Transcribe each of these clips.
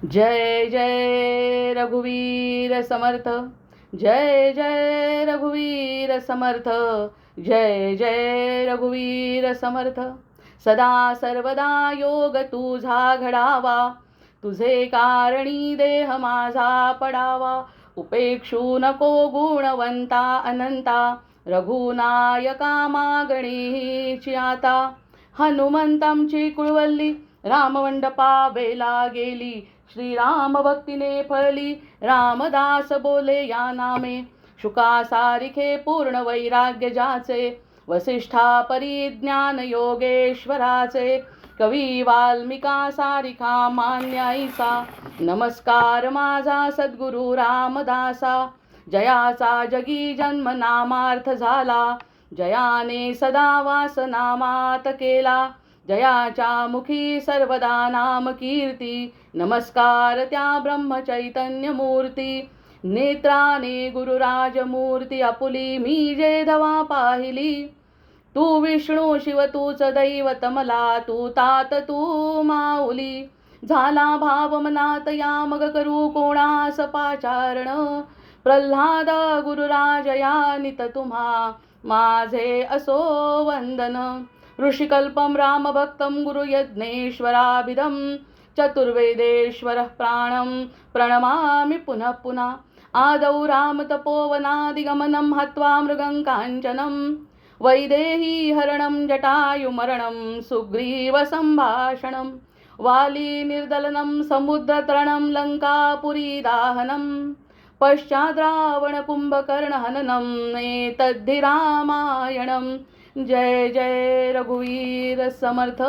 जय जय रघुवीर समर्थ, जय जय रघुवीर समर्थ, जय जय रघुवीर समर्थ. सदा सर्वदा योग तुझा घडावा, तुझे कारणी देह माझा पडावा. उपेक्षू नको गुणवंता अनंता, रघुनायका मागणीची आता. हनुमंतांची कुळवल्ली राममंडपा वेला गेली, श्रीराम भक्तीने फळली. रामदास बोले या नामे, शुका सारिखे पूर्ण वैराग्य जाचे. वसिष्ठा परिज्ञान योगेश्वराचे, कवी वाल्मिका सारिखा मान्याईचा. नमस्कार माझा सद्गुरु रामदासा, जयाचा जगी जन्म नामार्थ झाला. जयाने सदा वास नामात केला, जयाच्या मुखी सर्वदा नाम कीर्ती. नमस्कार त्या ब्रह्मचैतन्य मूर्ती, नेत्राने गुरुराजमूर्ती आपुली. मी जे धवा पाहिली, तू विष्णू शिव तूच दैवत मला, तू तात तू माऊली. झाला भाव मनात या मग करू कोणास पाचारण. प्रल्हाद गुरुराज या नित तुम्हा माझे असो वंदन. ऋषिकल्पं रामभक्तं गुरुयज्ञेश्वराभिधं, चतुर्वेदेश्वरः प्राणं प्रणमामि पुनः पुनः. आदौ रामतपोवनादिगमनं हत्वा मृगं काञ्चनं, वैदेही हरणं जटायुमरणं सुग्रीवसम्भाषणं. वाली निर्दलनं समुद्रतरणं लङ्कापुरी दाहनं, पश्चाद् रावण कुंभकर्ण हननं एतद्धि रामायणं. जय जय रघुवीर समर्थ.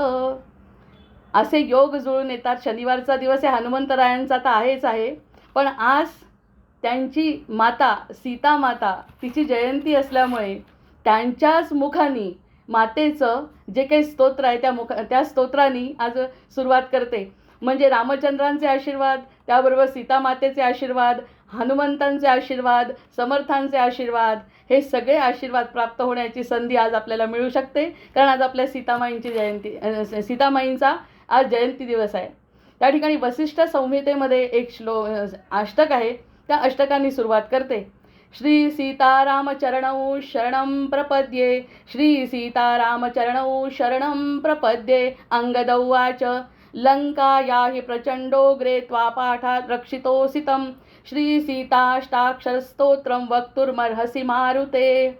असे योग जुळून येतात. शनिवारचा दिवस आहे, हनुमंतरायांचा तर आहेच आहे, पण आज त्यांची माता सीता माता तिची जयंती असल्यामुळे त्यांच्याच मुखानी मातेचं जे काही स्तोत्र आहे त्या स्तोत्रानी आज सुरुवात करते. म्हणजे रामचंद्रांचे आशीर्वाद, त्याबरोबर सीतामातेचे आशीर्वाद, हनुमंतांचे आशीर्वाद, समर्थांचे आशीर्वाद, हे सगळे आशीर्वाद प्राप्त होण्याची संधी आज आपल्याला मिळू शकते. कारण आज आपल्या सीतामाईंचा आज जयंती दिवस आहे. त्या ठिकाणी वसिष्ठ संहितेमध्ये एक अष्टक आहे, त्या अष्टकांनी सुरुवात करते. श्री सीतारामचरणौ शरणं प्रपद्ये, श्री सीतारामचरणौ शरणं प्रपद्ये. अंगद उवाच लंकाया हि प्रचंडोग्रे त्वापाठात् रक्षितोऽसितं, श्री सीताष्टाक्षरस्तोत्रं वक्तुर्मर्हसि मारुते.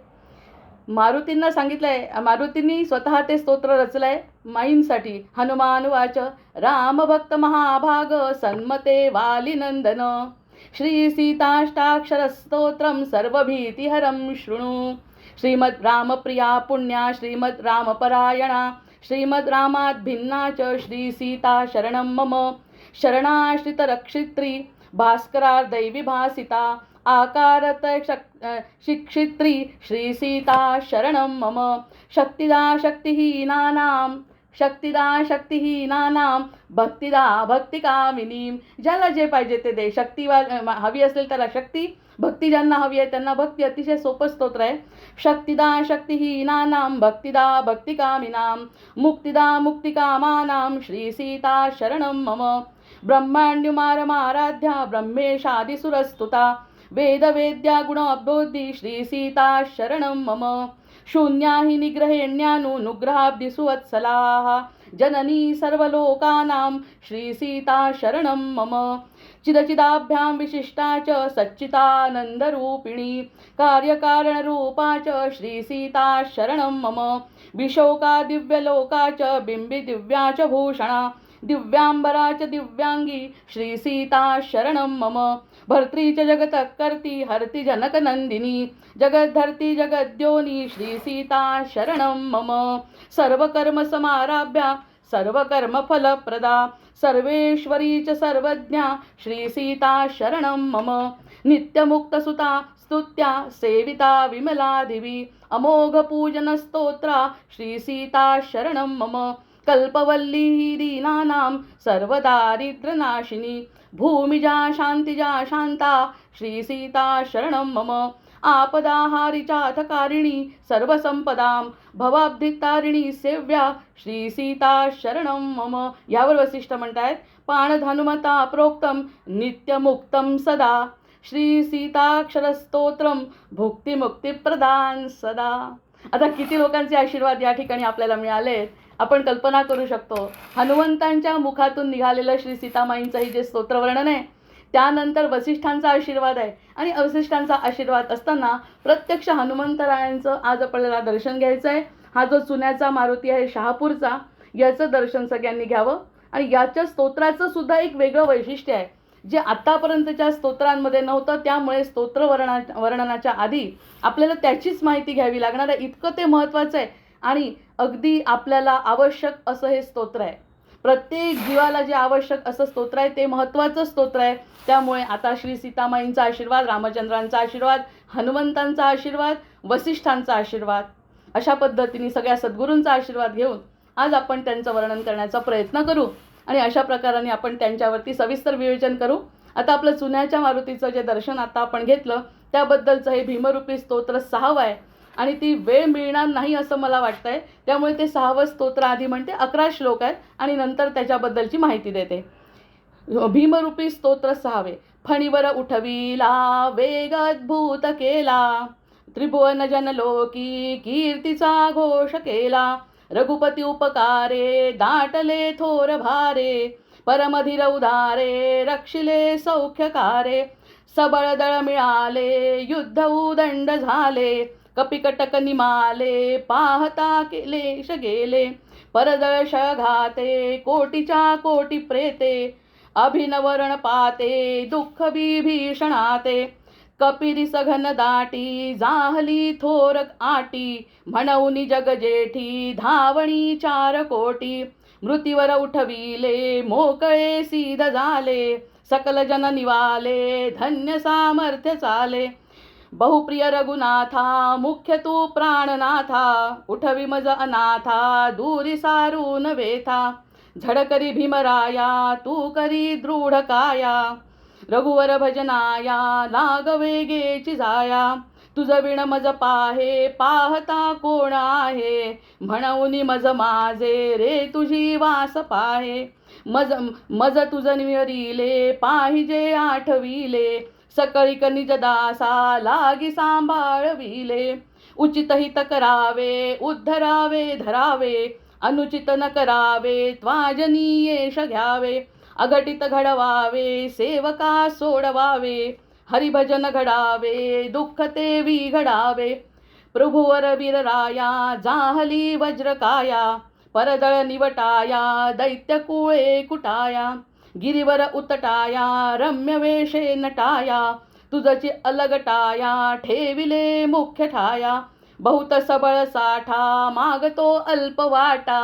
मारुतींना सांगितलंय, मारुतींनी स्वतः ते स्तोत्र रचलंय माईंसाठी. हनुमान वाच रामभक्त महाभाग सन्मते वालिनंदन, श्री सीताष्टाक्षरस्तोत्रं सर्वभीतिहरं शृणु. श्रीमद् रामप्रिया पुण्या श्रीमद् रामपरायणा, श्रीमद् रामाद्भिन्ना च श्री सीता शरणं मम. शरणाश्रितरक्षित्री भास्करार्दैवी भासिता, आकारत शिक्षित्री श्री सीता शरणं मम. शक्तिदा शक्तिहीनानां भक्तिदा भक्तिकामिनीं. ज्याला जे पाहिजे ते दे. शक्ती हवी असेल त्याला शक्ती, भक्ती ज्यांना हवी आहे त्यांना भक्ती. अतिशय सोपं स्तोत्र आहे. शक्तिदा शक्तिहीनानां भक्तिदा भक्तिकामिनां, मुक्तिदा मुक्तिकामानां श्री सीता शरणं मम. ब्रह्माण्युमारमाराध्या ब्रह्मेशादिसुरस्तुता, वेदवेद्या गुणोद्बोधी श्री सीता शरणं मम. शून्या हि निग्रहेण्यानुग्रहाब्धिसुवत्सलाः, जननी सर्वलोकानां श्री सीता शरणं मम. चिदचिदाभ्यां विशिष्टा च सच्चिदानन्दरूपिणी, कार्यकारणरूपा च श्री सीता शरणं मम. विशोका दिव्यलोका च बिंबिदिव्या च भूषणा, दिव्यांबरा च दिव्यांगी श्री सीता शरणं मम. भर्त्री च जगतकर्ती हरति जनकनंदिनी, जगद्धर्ती जगद्योनी श्री सीता शरणं मम. सर्वकर्मसमाराभ्या सर्वकर्मफलप्रदा, सर्वेश्वरी च सर्वज्ञा श्री सीता शरणं मम. नित्यमुक्तसुता स्तुत्या सेविता विमलादिवी, अमोघपूजनस्तोत्रा श्री सीता शरणं मम. कल्पवल्ली दीनानां सर्वदारिद्र्यनाशिनी, भूमिजा शांतिजा शांता श्री सीता शरणं मम. आपदाहारिचाथकारिणी सर्वसंपदां भवाब्धितारिणी सेव्या श्री सीता शरणं मम. यावर वसिष्ठ म्हणतायत, पाणधनुमता प्रोक्तम नित्यमुक्तं सदा श्री सीताक्षरस्तोत्रम भुक्तिमुक्तिप्रदान सदा. आता किती लोकांचे आशीर्वाद या ठिकाणी आपल्याला मिळाले आपण कल्पना करू शकतो. हनुमंतांच्या मुखातून निघालेलं श्री सीतामाईंचं हे जे स्तोत्रवर्णन आहे, त्यानंतर वसिष्ठांचा आशीर्वाद आहे आणि वसिष्ठांचा आशीर्वाद असताना प्रत्यक्ष हनुमंतरायांचं आज आपल्याला दर्शन घ्यायचं आहे. हा जो चुन्याचा मारुती आहे शहापूरचा, याचं दर्शन सगळ्यांनी घ्यावं. आणि याच्या स्तोत्राचं सुद्धा एक वेगळं वैशिष्ट्य आहे जे आत्तापर्यंतच्या स्तोत्रांमध्ये नव्हतं. त्यामुळे वर्णनाच्या आधी आपल्याला त्याचीच माहिती घ्यावी लागणार आहे. इतकं ते महत्त्वाचं आहे आणि अगदी आपल्याला आवश्यक असं हे स्तोत्र आहे. प्रत्येक जीवाला जे आवश्यक असं स्तोत्र आहे ते महत्त्वाचं स्तोत्र आहे. त्यामुळे आता श्री सीतामाईंचा आशीर्वाद, रामचंद्रांचा आशीर्वाद, हनुमंतांचा आशीर्वाद, वसिष्ठांचा आशीर्वाद, अशा पद्धतीने सगळ्या सद्गुरूंचा आशीर्वाद घेऊन आज आपण त्यांचं वर्णन करण्याचा प्रयत्न करू आणि अशा प्रकाराने आपण त्यांच्यावरती सविस्तर विवेचन करू. आता आपलं चुन्याच्या मारुतीचं जे दर्शन आता आपण घेतलं त्याबद्दलचं हे भीमरूपी स्तोत्र 6वं आहे आणि ती वेळ मिळणार नाही असं मला वाटतंय. त्यामुळे ते 6वं स्तोत्र आधी म्हणते. 11 श्लोक आहेत आणि नंतर त्याच्याबद्दलची माहिती देते. भीमरूपी स्तोत्र 6वे. फणीवर उठविला वेग अद्भुत केला, त्रिभुवन जनलोकी कीर्तीचा घोष केला. रघुपती उपकारे दाटले थोर भारे, परमधीर उदारे रक्षिले सौख्यकारे. सबळ दळ मिळाले युद्ध उदंड झाले, कपिकटक निमाले पाहता केलेश गेले. परदळ शघाते कोटीच्या कोटी प्रेते, अभिनवरण पाते दुःख विभीषणाते. कपिरी सघन दाटी जाहली थोर आटी, म्हणून जग जेठी धावणी 4 कोटी. मृत्यूवर उठविले मोकळे सीध झाले, सकल जन निवाले धन्य सामर्थ्य चाले. बहुप्रिय रघुनाथा मुख्य तू प्राणनाथा, उठवी मज अनाथा दूरी सारून वेथा. झडकरी भीमराया तू करी दृढ काया, रघुवर भजनाया लाग वेगेची जाया. तुझ विण मज पाहे पाहता कोण आहे, म्हणून मज माझे रे तुझी वास पाहे. मज तुझ निवरिले पाहिजे आठविले, सकळी निज दासा लागी सांभाळविले. उचित हित करावे उद्धरावे धरावे, अनुचित न करावे त्वाजनी येश घ्यावे. अघटित घडवावे सेवका सोडवावे, हरिभजन घडावे दुःख ते विघडावे. प्रभुवर वीरराया जाहली वज्रकाया, परदळ निवटाया दैत्य कुळे कुटाया. गिरीवर उतटाया रम्य वेशे नटाया, तुझची अलगटाया ठेविले मुख्य ठाया. बहुत सबळ साठा मागतो अल्प वाटा,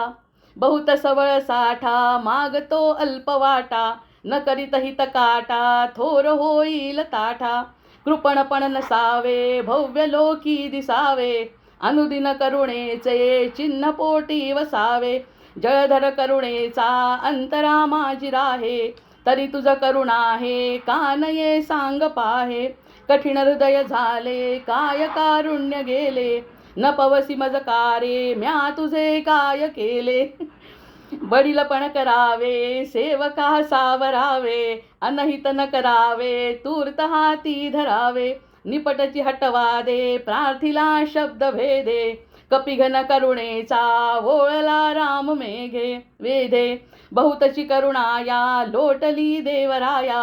बहुत सबळ साठा मागतो अल्प वाटा. न करीत हित काटा थोर होईल ताठा. कृपणपण नसावे भव्य लोकी दिसावे, अनुदिन करुणेचे चिन्ह पोटी वसावे. जळधर करुणेचा अंतरा माझी राहे, तरी तुझ करुणा आहे कानये सांग पाहे. कठीण हृदय झाले काय कारुण्य गेले, न पवसी मजकारे म्या तुझे काय केले. बडीलपण करावे सेवका सावरावे, अनहित न करावे तूर्त हाती धरावे. निपटची हटवादे प्रार्थिला शब्द भेदे, कपिघन करुणेचा ओळला राम मेघे वेधे. बहुतची करुणाया लोटली देवराया,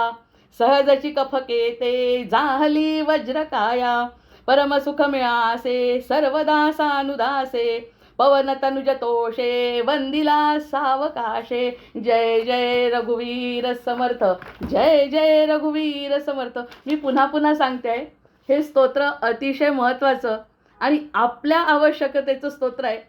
सहजची कफकेते जाहली वज्रकाया. परमसुख मिळासे सर्वदा सानुदासे, पवन तनुज तोषे वंदिला सावकाशे. जय जय रघुवीर समर्थ, जय जय रघुवीर समर्थ. मी पुन्हा पुन्हा सांगते आहे, हे स्तोत्र अतिशय महत्त्वाचं आणि आपल्या आवश्यकतेचं स्तोत्र आहे.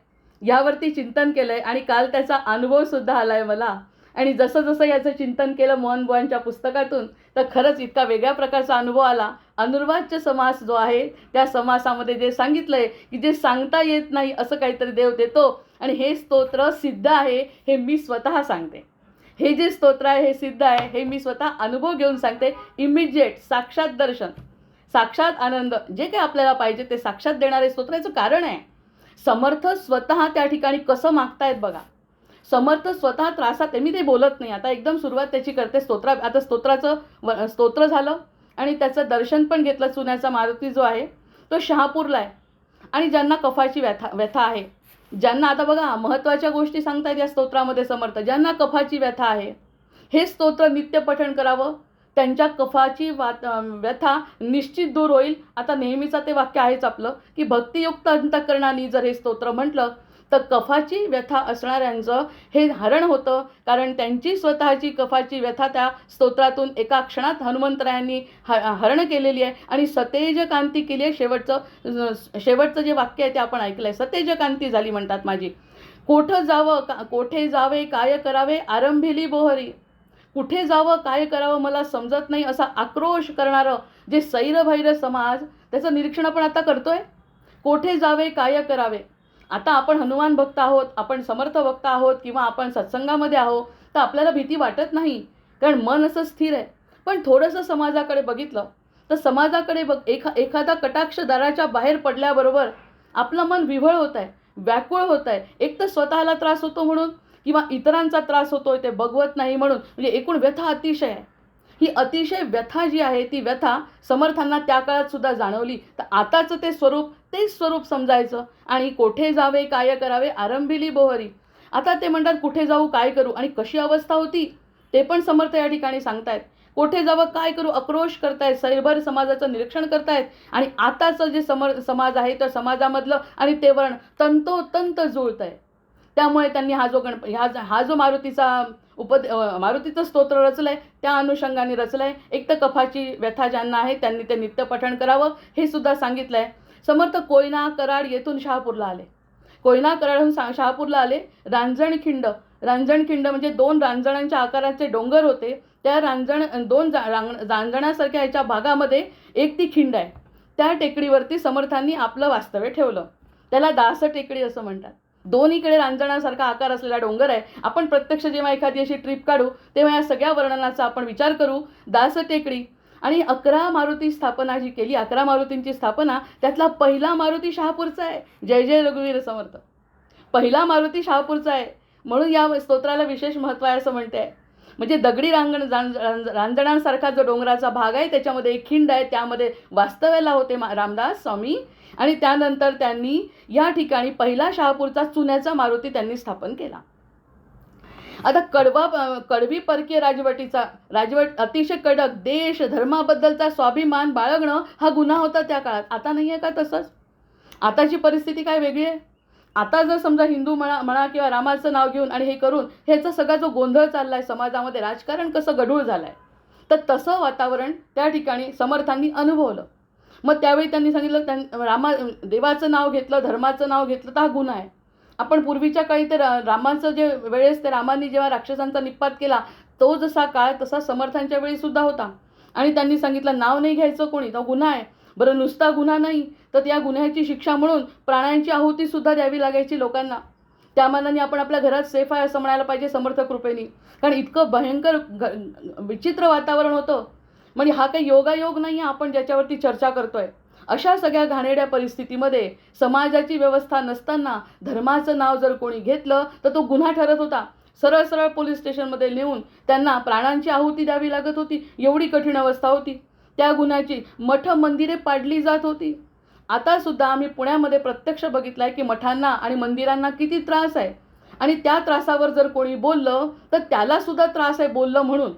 यावरती चिंतन केलं आहे आणि काल त्याचा अनुभवसुद्धा आला आहे मला. आणि जसं जसं याचं चिंतन केलं मोहनबुवांच्या पुस्तकातून, तर खरंच इतका वेगळ्या प्रकारचा अनुभव आला. अनुर्वाच्य समास जो आहे त्या समासामध्ये जे सांगितलं आहे की जे सांगता येत नाही असं काहीतरी देव देतो. आणि हे स्तोत्र सिद्ध आहे हे मी स्वतः सांगते. हे जे स्तोत्र आहे हे सिद्ध आहे हे मी स्वतः अनुभव घेऊन सांगते. इमिजिएट साक्षात दर्शन, साक्षात आनंद, जे काही आपल्याला पाहिजे ते साक्षात देणारे स्तोत्र. याचं कारण आहे समर्थ स्वतः त्या ठिकाणी कसं मागतायत बघा. समर्थ स्वतः त्रासात आहे. मी ते बोलत नाही आता, एकदम सुरुवात त्याची करते. आता स्तोत्र झालं आणि त्याचं दर्शन पण घेतलं. चुन्याचा मारुती जो आहे तो शहापूरला आहे. आणि ज्यांना कफाची व्यथा आहे, ज्यांना आता बघा महत्त्वाच्या गोष्टी सांगतायत या स्तोत्रामध्ये समर्थ, ज्यांना कफाची व्यथा आहे हे स्तोत्र नित्य पठण करावं, त्यांच्या कफाची व्यथा निश्चित दूर होईल. आता नेहमीचं ते वाक्य आहेच आपलं की भक्तियुक्त अंतःकरणाने जर हे स्तोत्र म्हटलं तर कफाची व्यथा असणाऱ्यांचं हे हरण होतं, कारण त्यांची स्वतःची कफाची व्यथा त्या स्तोत्रातून एका क्षणात हनुमंतरायांनी हरण केलेली आहे आणि सतेज कांती केली आहे. शेवटचं जे वाक्य आहे ते आपण ऐकलं आहे, सतेज कांती झाली म्हणतात माझी. कोठे जावे काय करावे आरंभिली बोहरी. कुठे जावं काय करावं मला समजत नाही असा आक्रोश करणारं जे सैरभैर समाज, त्याचं निरीक्षण आपण आता करतोय. कोठे जावे काय करावे. आता आपण हनुमान भक्त आहोत, आपण समर्थ भक्त आहोत किंवा आपण सत्संगामध्ये आहोत तर आपल्याला भीती वाटत नाही, कारण मन असं स्थिर आहे. पण थोडंसं समाजाकडे बघितलं तर समाजाकडे एखादा कटाक्ष दाराच्या बाहेर पडल्याबरोबर आपलं मन विव्हळ होत आहे, व्याकुळ होत आहे. एक तर स्वतःला त्रास होतो म्हणून किंवा इतरांचा त्रास होतोय ते बघवत नाही म्हणून, म्हणजे एकूण व्यथा अतिशय आहे. ही अतिशय व्यथा जी आहे ती व्यथा समर्थांना त्या काळात सुद्धा जाणवली. तर आताचं तेच स्वरूप समजायचं आणि कोठे जावे काय करावे आरंभिली बोहरी. आता ते म्हणतात कुठे जाऊ काय करू, आणि कशी अवस्था होती ते पण समर्थ या ठिकाणी सांगतायत. कोठे जावं काय करू आक्रोश करतायत, सैरभैर समाजाचं निरीक्षण करतायत. आणि आताचं जे समाज आहे त्या समाजामधलं आणि ते वर्ण तंतोतंत जुळत आहे. त्यामुळे त्यांनी हा जो मारुतीचं स्तोत्र रचलंय त्या अनुषंगाने रचलंय. एक तर कफाची व्यथा ज्यांना आहे त्यांनी ते नित्य पठण करावं हे सुद्धा सांगितलंय. समर्थ कोयना कराड येथून शहापूरला आले. कोयना कराडहून शहापूरला आले. रांजणखिंड म्हणजे 2 रांजणांच्या आकाराचे डोंगर होते. त्या दोन रांजणासारख्या ह्याच्या भागामध्ये एक ती खिंड आहे. त्या टेकडीवरती समर्थांनी आपलं वास्तव्य ठेवलं. त्याला दास टेकडी असं म्हणतात. दोन्हीकडे रांजणासारखा आकार असलेला डोंगर आहे. आपण प्रत्यक्ष जेव्हा एखादी अशी ट्रिप काढू तेव्हा या सगळ्या वर्णनाचा आपण विचार करू. दास टेकडी आणि 11 मारुती स्थापना जी केली, 11 मारुतींची स्थापना, त्यातला पहिला मारुती शहापूरचा आहे. जय जय रघुवीर समर्थ. पहिला मारुती शहापूरचा आहे म्हणून या स्तोत्राला विशेष महत्त्व आहे असं म्हणते. म्हणजे दगडी रांजणांसारखा जो डोंगराचा भाग आहे त्याच्यामध्ये एक खिंड आहे, त्यामध्ये वास्तव्याला होते रामदास स्वामी. आणि त्यानंतर त्यांनी या ठिकाणी पहिला शहापूरचा चुन्याचा मारुती त्यांनी स्थापन केला. आता कडवी परकीय राजवट अतिशय कडक, देश धर्माबद्दलचा स्वाभिमान बाळगणं हा गुन्हा होता त्या काळात. आता नाही आहे का तसंच? आताची परिस्थिती काय वेगळी आहे. आता जर समजा हिंदू म्हणा किंवा रामाचं नाव घेऊन आणि हे करून ह्याचा सगळा जो गोंधळ चाललाय समाजामध्ये, राजकारण कसं गढूळ झालंय, तर तसं वातावरण त्या ठिकाणी समर्थांनी अनुभवलं. मग त्यावेळी त्यांनी सांगितलं देवाचं नाव घेतलं, धर्माचं नाव घेतलं तर हा गुन्हा आहे. आपण पूर्वीच्या काळी ते रामाचं जे वेळेस ते रामांनी जेव्हा राक्षसांचा निपात केला तो जसा काळ तसा समर्थांच्या वेळी सुद्धा होता. आणि त्यांनी सांगितलं नाव नाही घ्यायचं कोणी, तो गुन्हा आहे. बरं नुसता गुन्हा नाही तर त्या गुन्ह्याची शिक्षा म्हणून प्राणांची आहुती सुद्धा द्यावी लागायची लोकांना. त्या मानाने आपण आपल्या घरात सेफ आहे असं म्हणायला पाहिजे समर्थ कृपेने, कारण इतकं भयंकर विचित्र वातावरण होतं. म्हणजे हा काही योगायोग नाही आहे आपण ज्याच्यावरती चर्चा करतोय. अशा सगळ्या घाणेरड्या परिस्थितीमध्ये समाजाची व्यवस्था नसताना धर्माचं नाव जर कोणी घेतलं तर तो गुन्हा ठरत होता. सरळ सरळ पोलीस स्टेशनमध्ये नेऊन त्यांना प्राणांची आहुती द्यावी लागत होती. एवढी कठीण अवस्था होती. त्या गुन्ह्याची मठ मंदिरे पाडली जात होती. आता सुद्धा आम्ही पुण्यामध्ये प्रत्यक्ष बघितलंय की मठांना आणि मंदिरांना किती त्रास आहे. आणि त्या त्रासावर जर कोणी बोललं तर त्याला सुद्धा त्रास आहे बोललं म्हणून.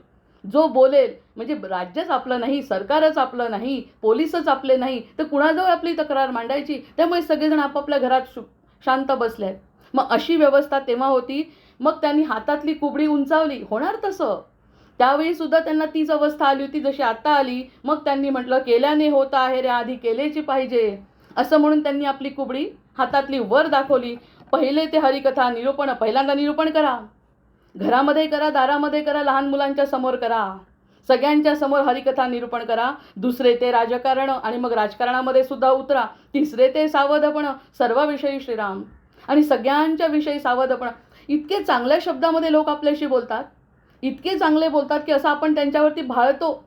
जो बोलेल म्हणजे राज्यच आपलं नाही, सरकारच आपलं नाही, पोलीसच आपले नाही, तर कुणाजवळ आपली तक्रार मांडायची. त्यामुळे सगळेजण आपापल्या घरात शांत बसले आहेत. मग अशी व्यवस्था तेव्हा होती. मग त्यांनी हातातली कुबडी उंचावली, होणार तसं. त्यावेळी सुद्धा त्यांना तीच अवस्था आली होती जशी आता आली. मग त्यांनी म्हटलं केल्याने होत आहे रे आधी केलेची पाहिजे असं म्हणून त्यांनी आपली कुबडी हातातली वर दाखवली. पहिले ते हरिकथा निरूपण पहिल्यांदा निरूपण करा, घरामध्ये करा, दारामध्ये करा, लहान मुलांच्या समोर करा, सगळ्यांच्या समोर हरिकथा निरूपण करा. दुसरे ते राजकारण आणि मग राजकारणामध्ये सुद्धा उतरा. तिसरे ते सावधपण, सर्वाविषयी श्रीराम आणि सगळ्यांच्या विषयी सावधपण. इतके चांगल्या शब्दामध्ये लोक आपल्याशी बोलतात, इतके चांगले बोलतात की असं आपण त्यांच्यावरती भाळतो,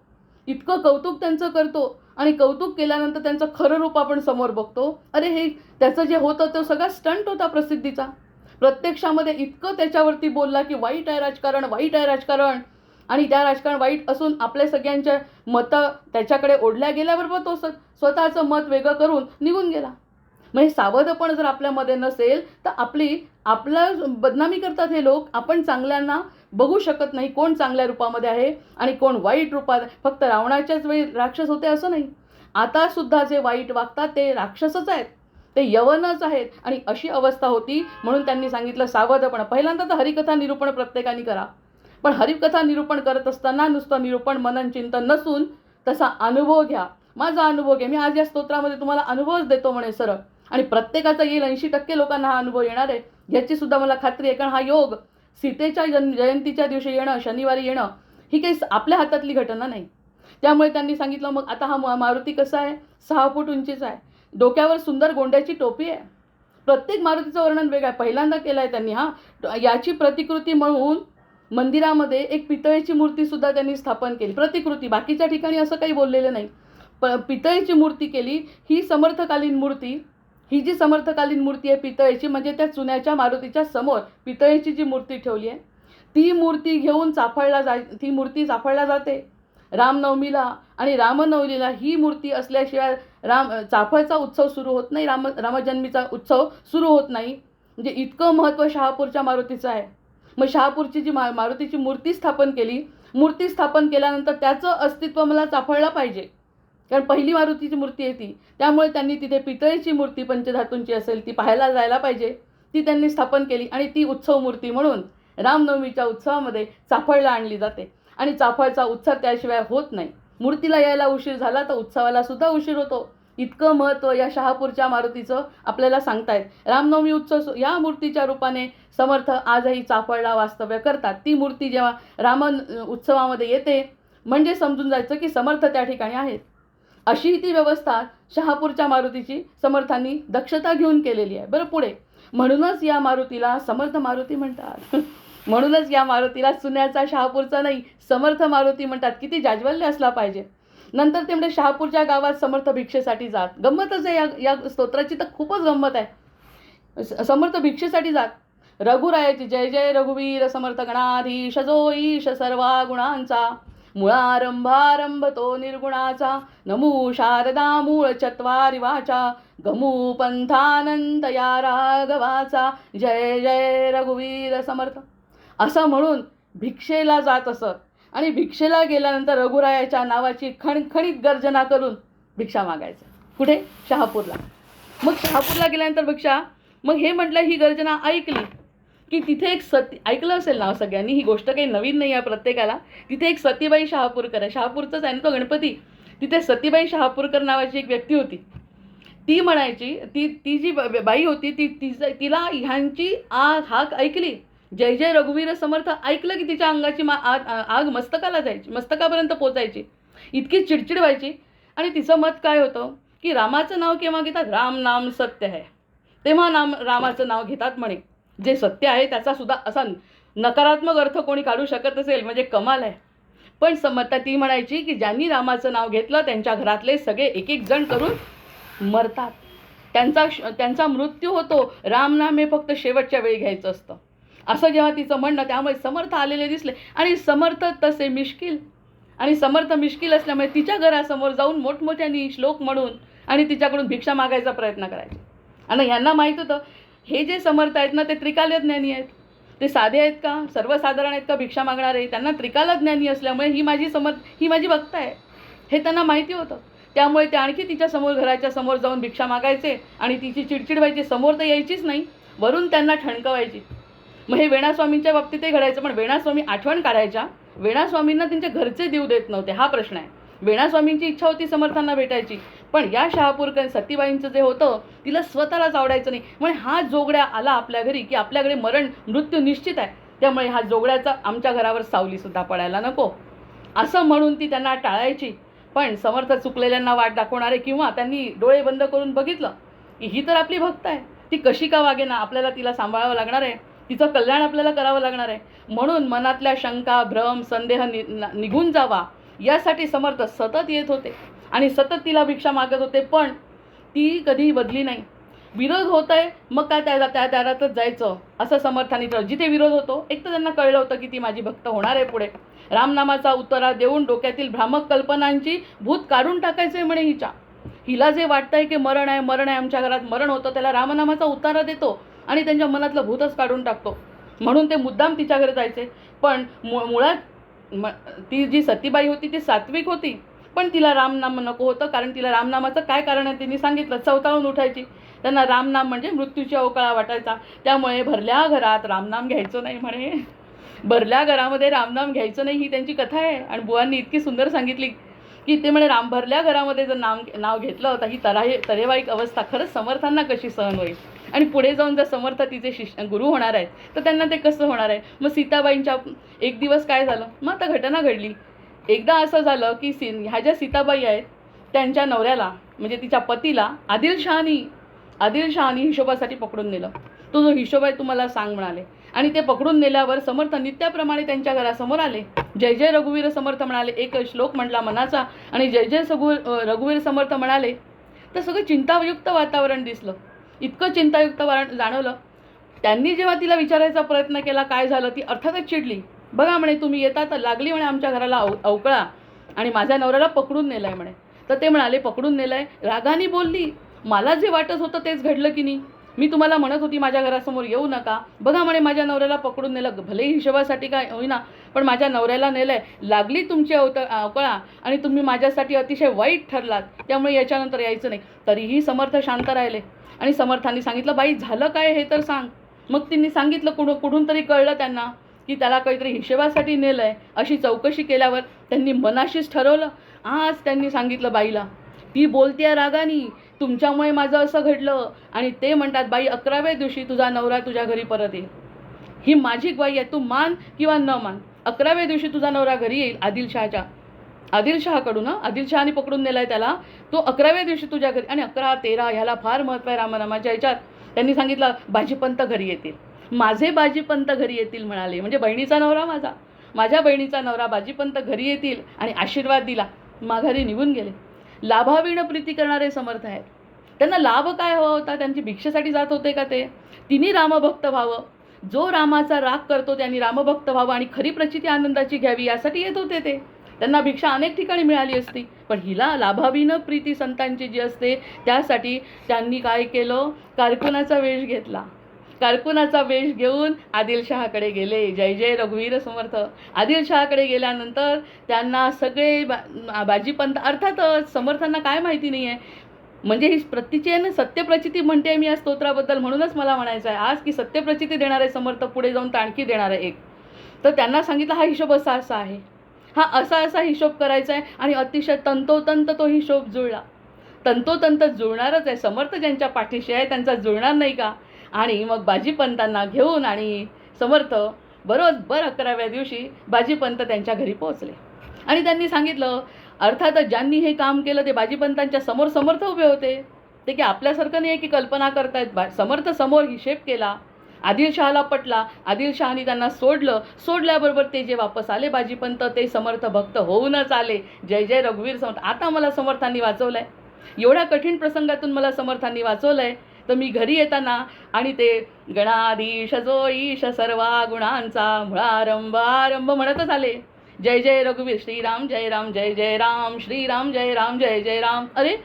इतकं कौतुक त्यांचं करतो. आणि कौतुक केल्यानंतर त्यांचं खरं रूप आपण समोर बघतो. अरे हे त्याचं जे होतं तो सगळा स्टंट होता प्रसिद्धीचा. प्रत्यक्षामध्ये इतकं त्याच्यावरती बोलला की वाईट आहे राजकारण, वाईट आहे राजकारण, आणि त्या राजकारण वाईट असून आपल्या सगळ्यांच्या मतं त्याच्याकडे ओढल्या गेल्याबरोबर तो स्वतःचं मत वेगळं करून निघून गेला. म्हणजे सावधपण जर आपल्यामध्ये नसेल तर आपलं बदनामी करतात हे लोक. आपण चांगल्यांना बघू शकत नाही, कोण चांगल्या रूपामध्ये आहे आणि कोण वाईट रूपात. फक्त रावणाच्याच वेळी राक्षस होते असं नाही, आता सुद्धा जे वाईट वागतात ते राक्षसच आहेत, ते यवनच आहेत. आणि अशी अवस्था होती. म्हणून त्यांनी सांगितलं सावधपण. पहिल्यांदा तर हरिकथा निरूपण प्रत्येकाने करा, पण हरिकथा निरूपण करत असताना नुसतं निरूपण मनन चिंतन नसून तसा अनुभव घ्या. माझा अनुभव घ्या. मी आज या स्तोत्रामध्ये तुम्हाला अनुभवच देतो म्हणे सरळ, आणि प्रत्येकाचा येईल. 80% लोकांना हा अनुभव येणार आहे याची सुद्धा मला खात्री आहे. कारण हा योग सीतेच्या जयंतीच्या दिवशी येणं, शनिवारी येणं, ही काही आपल्या हातातली घटना नाही. त्यामुळे त्यांनी सांगितलं मग आता हा मारुती कसा आहे, 6 फूट उंचीचा आहे, डोक्यावर सुंदर गोंड्याची टोपी आहे. प्रत्येक मारुतीचं वर्णन वेगळं आहे, पहिल्यांदा केलं आहे त्यांनी. याची प्रतिकृती म्हणून मंदिरामध्ये एक पितळेची मूर्तीसुद्धा त्यांनी स्थापन केली, प्रतिकृती. बाकीच्या ठिकाणी असं काही बोललेलं नाही. पितळेची मूर्ती केली. ही समर्थकालीन मूर्ती, ही जी समर्थकालीन मूर्ती आहे पितळेची, म्हणजे त्या चुन्याच्या मारुतीच्या समोर पितळेची जी मूर्ती ठेवली आहे, ती मूर्ती घेऊन ती मूर्ती चाफळला जाते रामनवमीला. आणि रामनवमीला ही मूर्ती असल्याशिवाय चाफळचा उत्सव सुरू होत नाही, रामजन्मीचा उत्सव सुरू होत नाही. म्हणजे इतकं महत्त्व शहापूरच्या मारुतीचं आहे. मग शहापूरची जी मारुतीची मूर्ती स्थापन केली, मूर्ती स्थापन केल्यानंतर त्याचं अस्तित्व मला चाफळलं पाहिजे, कारण पहिली मारुतीची मूर्ती आहे ती. त्यामुळे त्यांनी तिथे पितळेची मूर्ती पंचधातूंची असेल ती पाहायला जायला पाहिजे, ती त्यांनी स्थापन केली. आणि ती उत्सव मूर्ती म्हणून रामनवमीच्या उत्सवामध्ये चाफळला आणली जाते. आणि चाफळचा उत्सव त्याशिवाय होत नाही. मूर्तीला यायला उशीर झाला तर उत्सवाला सुद्धा उशीर होतो. इतकं महत्त्व या शहापूरच्या मारुतीचं आपल्याला सांगतायत. रामनवमी उत्सव या मूर्तीच्या रूपाने समर्थ आजही चाफळला वास्तव्य करतात. ती मूर्ती जेव्हा राम उत्सवामध्ये येते म्हणजे समजून जायचं की समर्थ त्या ठिकाणी आहेत. अशी ती व्यवस्था शहापूरच्या मारुतीची समर्थांनी दक्षता घेऊन केलेली आहे. बरं, पुढे म्हणूनच या मारुतीला समर्थ मारुती म्हणतात. म्हणूनच या मारुतीला चुन्याचा शहापूरचा नाही, समर्थ मारुती म्हणतात. किती जाज्वल्य असला पाहिजे. नंतर ते म्हणजे शहापूरच्या गावात समर्थ भिक्षेसाठी जात. गंमतच आहे या स्तोत्राची तर खूपच गंमत आहे. समर्थ भिक्षेसाठी जात. रघुरायाची जय जय रघुवीर समर्थ गणाधीश जो ईश सर्वा गुणांचा, मुळारंभारंभ तो निर्गुणाचा, नमू शारदा मूळ चत्वारी वाचा, गमू पंथानंद या राघवाचा, जय जय रघुवीर समर्थ, असं म्हणून भिक्षेला जात असत. आणि भिक्षेला गेल्यानंतर रघुरायाच्या नावाची खणखणीत गर्जना करून भिक्षा मागायचं. कुठे? शहापूरला. मग शहापूरला गेल्यानंतर भिक्षा, मग हे म्हटलं ही गर्जना ऐकली की तिथे एक ऐकलं असेल ना सगळ्यांनी, ही गोष्ट काही नवीन नाही आहे प्रत्येकाला. तिथे एक सतीबाई शहापूरकर आहे, शहापूरचाच आहे ना तो गणपती. तिथे सतीबाई शहापूरकर नावाची एक व्यक्ती होती. ती म्हणायची, ती जी बाई होती तिला ह्यांची हाक ऐकली, जय जय रघुवीर समर्थ ऐकलं की तिच्या अंगाची आग मस्तकाला जायची, मस्तकापर्यंत पोचायची. इतकी चिडचिड व्हायची. आणि तिचं मत काय होतं की रामाचं नाव केव्हा घेतात, राम नाम सत्य आहे, तेव्हा रामाचं नाव घेतात म्हणे. जे सत्य आहे त्याचा सुद्धा असा नकारात्मक अर्थ कोणी काढू शकत असेल म्हणजे कमाल आहे. पण समर्थ ती म्हणायची की ज्यांनी रामाचं नाव घेतलं त्यांच्या घरातले सगळे एक एक जण करून मरतात, त्यांचा मृत्यू होतो. रामनाम हे फक्त शेवटच्या वेळी घ्यायचं असतं, असं जेव्हा तिचं म्हणणं. त्यामुळे समर्थ आलेले दिसले. आणि समर्थ तसे मिश्किल, आणि समर्थ मिश्किल असल्यामुळे तिच्या घरासमोर जाऊन मोठमोठ्यांनी श्लोक म्हणून आणि तिच्याकडून भिक्षा मागायचा प्रयत्न करायचे. आणि यांना माहीत होतं हे जे समर्थ आहेत ना ते त्रिकाल ज्ञानी आहेत. ते साधे आहेत का, सर्वसाधारण आहेत का भिक्षा मागणारे, त्यांना त्रिकाल ज्ञानी असल्यामुळे ही माझी भक्त आहे हे त्यांना माहिती होतं. त्यामुळे ते आणखी तिच्यासमोर घराच्या समोर जाऊन भिक्षा मागायचे आणि तिची चिडचिड व्हायची. समोर तर यायचीच नाही, वरून त्यांना ठणकवायची. मग हे वेणास्वामींच्या बाबतीतही घडायचं. पण वेणास्वामी आठवण काढायच्या, वेणास्वामींना त्यांच्या घरचे देऊ देत नव्हते, हा प्रश्न आहे. वेणास्वामींची इच्छा होती समर्थांना भेटायची, पण या शहापूरकर सतीबाईंचं जे होतं तिला स्वतःलाच आवडायचं नाही. म्हणजे हा जोगड्या आला आपल्या घरी की आपल्याकडे मृत्यू निश्चित आहे, त्यामुळे हा जोगड्याचा आमच्या घरावर सावलीसुद्धा पडायला नको, असं म्हणून ती त्यांना टाळायची. पण समर्थ चुकलेल्यांना वाट दाखवणारे किंवा त्यांनी डोळे बंद करून बघितलं की ही तर आपली भक्त आहे, ती कशी का वागेना, आपल्याला तिला सांभाळावं लागणार आहे, तिचं कल्याण आपल्याला करावं लागणार आहे. म्हणून मनातल्या शंका भ्रम संदेह निघून जावा यासाठी समर्थ सतत येत होते आणि सतत तिला भिक्षा मागत होते. पण ती कधीही बदली नाही. विरोध होत आहे मग काय त्या दारातच जायचं असं समर्थांनी ठरवलं. जिथे विरोध होतो एक तर त्यांना कळलं होतं की ती माझी भक्त होणार आहे पुढे. रामनामाचा उतारा देऊन डोक्यातील भ्रामक कल्पनांची भूत काढून टाकायचं आहे म्हणे हिला जे वाटतंय की मरण आहे आमच्या घरात मरण होतं, त्याला रामनामाचा उतारा देतो आणि त्यांच्या मनातलं भूतच काढून टाकतो. म्हणून ते मुद्दाम तिच्या घरी जायचे. पण मुळात ती जी सतीबाई होती ती सात्विक होती, पण तिला रामनाम नको होतं. कारण तिला रामनामाचं काय कारण आहे त्यांनी सांगितलं. चवताळून उठायची. त्यांना रामनाम म्हणजे मृत्यूची अवकाळा वाटायचा. त्यामुळे भरल्या घरात रामनाम घ्यायचं नाही म्हणे. भरल्या घरामध्ये रामनाम घ्यायचं नाही ही त्यांची कथा आहे. आणि बुवांनी इतकी सुंदर सांगितली की ते म्हणे भरल्या घरामध्ये जर नाव घेतलं होतं ही तरेवाईक अवस्था खरंच समर्थांना कशी सहन होईल. आणि पुढे जाऊन जर समर्थ तिचे गुरु होणार आहेत तर त्यांना ते कसं होणार आहे. मग सीताबाईंच्या एक दिवस काय झालं, मग आता घटना घडली. एकदा असं झालं की ह्या ज्या सीताबाई आहेत त्यांच्या नवऱ्याला म्हणजे तिच्या पतीला आदिलशहानी हिशोबासाठी पकडून नेलं. तो जो हिशोब आहे तुम्हाला सांग म्हणाले. आणि ते पकडून नेल्यावर समर्थ नित्याप्रमाणे त्यांच्या घरासमोर आले. जय जय रघुवीर समर्थ म्हणाले. एक श्लोक म्हटला मनाचा आणि जय जय रघुवीर समर्थ म्हणाले तर सगळं चिंतायुक्त वातावरण दिसलं. इतकं चिंतायुक्त जाणवलं. त्यांनी जेव्हा तिला विचारायचा प्रयत्न केला काय झालं, ती अर्थातच चिडली. बघा म्हणे तुम्ही येता तर लागली म्हणे आमच्या घराला अवकळा आणि माझ्या नवऱ्याला पकडून नेलाय म्हणे. तर ते म्हणाले पकडून नेलाय. रागाने बोलली. मला जे वाटत होतं तेच घडलं की नाही. मी तुम्हाला म्हणत होती माझ्या घरासमोर येऊ नका. बघा म्हणे माझ्या नवऱ्याला पकडून नेलं. भलेही हिशोबासाठी काय होईना पण माझ्या नवऱ्याला नेलंय. लागली तुमची अवकळा आणि तुम्ही माझ्यासाठी अतिशय वाईट ठरलात. त्यामुळे याच्यानंतर यायचं नाही. तरीही समर्थ शांत राहिले. आणि समर्थांनी सांगितलं बाई झालं काय हे तर सांग. मग तिने सांगितलं. कुठून तरी कळलं त्यांना की त्याला काहीतरी हिशोबासाठी नेलंय. अशी चौकशी केल्यावर त्यांनी मनाशीच ठरवलं. आज त्यांनी सांगितलं बाईला. ती बोलतेय रागानी तुमच्यामुळे माझं असं घडलं. आणि ते म्हणतात बाई 11व्या दिवशी तुझा नवरा तुझ्या घरी परत येईल. ही माझी ग्वाही आहे. तू मान किंवा न मान 11व्या दिवशी तुझा नवरा घरी येईल. आदिलशहाकडून आदिलशहाने पकडून नेलाय त्याला. तो 11व्या दिवशी तुझ्या घरी. आणि 11, 13 ह्याला फार महत्त्व आहे रामनामाच्या ह्याच्यात. त्यांनी सांगितलं बाजीपंत घरी येतील. माझे बाजीपंत घरी येतील म्हणाले. म्हणजे बहिणीचा नवरा माझ्या बहिणीचा नवरा बाजीपंत घरी येतील आणि आशीर्वाद दिला. माघारी निघून गेले. लाभाविण प्रीती करणारे समर्थ आहेत. त्यांना लाभ काय हवा होता. त्यांची भिक्षेसाठी जात होते का ते. तिने रामभक्त व्हावं. जो रामाचा राग करतो त्यांनी रामभक्त व्हावं आणि खरी प्रचिती आनंदाची घ्यावी यासाठी येत होते ते. त्यांना भिक्षा अनेक ठिकाणी मिळाली असती. पण हिला लाभाविण प्रीती संतांची जी असते त्यासाठी त्यांनी काय केलं. कारकुनाचा वेश घेतला. कारकुनाचा वेश घेऊन आदिलशहाकडे गेले. जय जय रघुवीर समर्थ. आदिलशहाकडे गेल्यानंतर त्यांना सगळे बाजीपंत अर्थातच समर्थांना काय माहिती नाही आहे. म्हणजे ही प्रतीची आहे ना सत्यप्रचिती म्हणते मी या स्तोत्राबद्दल. म्हणूनच मला म्हणायचं आहे आज की सत्यप्रचिती देणारे समर्थ पुढे जाऊन ताणकी देणार आहे एक. तर त्यांना सांगितलं हा हिशोब असा आहे. हा असा हिशोब करायचा आहे. आणि अतिशय तंतोतंत तो हिशोब जुळला. तंतोतंत जुळणारच आहे. समर्थ ज्यांच्या पाठीशी आहे त्यांचा जुळणार नाही का. आणि मग बाजीपंतांना घेऊन आणि समर्थ बरोबर 11व्या दिवशी बाजीपंत त्यांच्या घरी पोहोचले. आणि त्यांनी सांगितलं अर्थातच ज्यांनी हे काम केलं ते बाजीपंतांच्या समोर समर्थ उभे होते. ते की आपल्यासारखं नाही की कल्पना करतायत. समर्थ समोर हिशेब केला. आदिलशहाला पटला. आदिलशहानी त्यांना सोडल्याबरोबर ते जे वापस आले बाजीपंत ते समर्थ भक्त होऊनच आले. जय जय रघुवीर समर्थ. आता मला समर्थांनी वाचवलंय. एवढ्या कठीण प्रसंगातून मला समर्थांनी वाचवलंय. तर मी घरी येताना आणि ते गणाधीश जो ईश सर्वा गुणांचा मुळारंभ म्हणतच आले. जय जय रघुवीर श्रीराम जय राम जय जय राम श्रीराम जय राम जय जय राम. अरे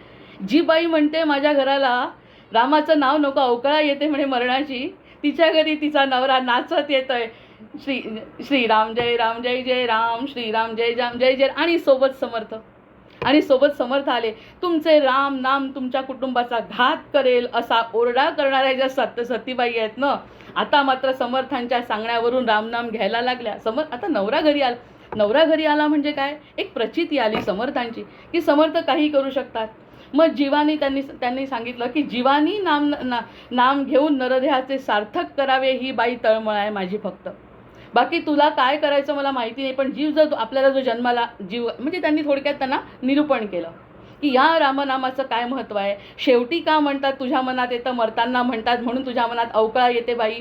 जी बाई म्हणते माझ्या घराला रामाचं नाव नको अवकळा येते म्हणे मरणाची. तिच्या घरी तिचा नवरा नाचत येतोय श्रीराम जय राम जय जय राम श्रीराम जय राम जय जय. आणि सोबत समर्थ आले. तुमचे राम नाम तुमच्या कुटुंबाचा घात करेल असा ओरडा करणाऱ्या ज्या सतीबाई आहेत ना आता मात्र समर्थांच्या सांगण्यावरून रामनाम घ्यायला लागल्या. आता नवरा घरी आला म्हणजे काय एक प्रचिती आली समर्थांची की समर्थ काही करू शकतात. मग जीवानी त्यांनी सांगितलं की जीवानी नाम घेऊन नरदेहाचे सार्थक करावे ही बाई तळमळ आहे माझी फक्त. बाकी तुला काय करायचं मला माहिती नाही. पण जीव जर आपल्याला जो जन्माला जीव म्हणजे त्यांनी थोडक्यात त्यांना निरूपण केलं की या रामनामाचं काय महत्त्व आहे. शेवटी का म्हणतात तुझ्या मनात येतं मरताना म्हणतात म्हणून तुझ्या मनात अवकळा येते बाई.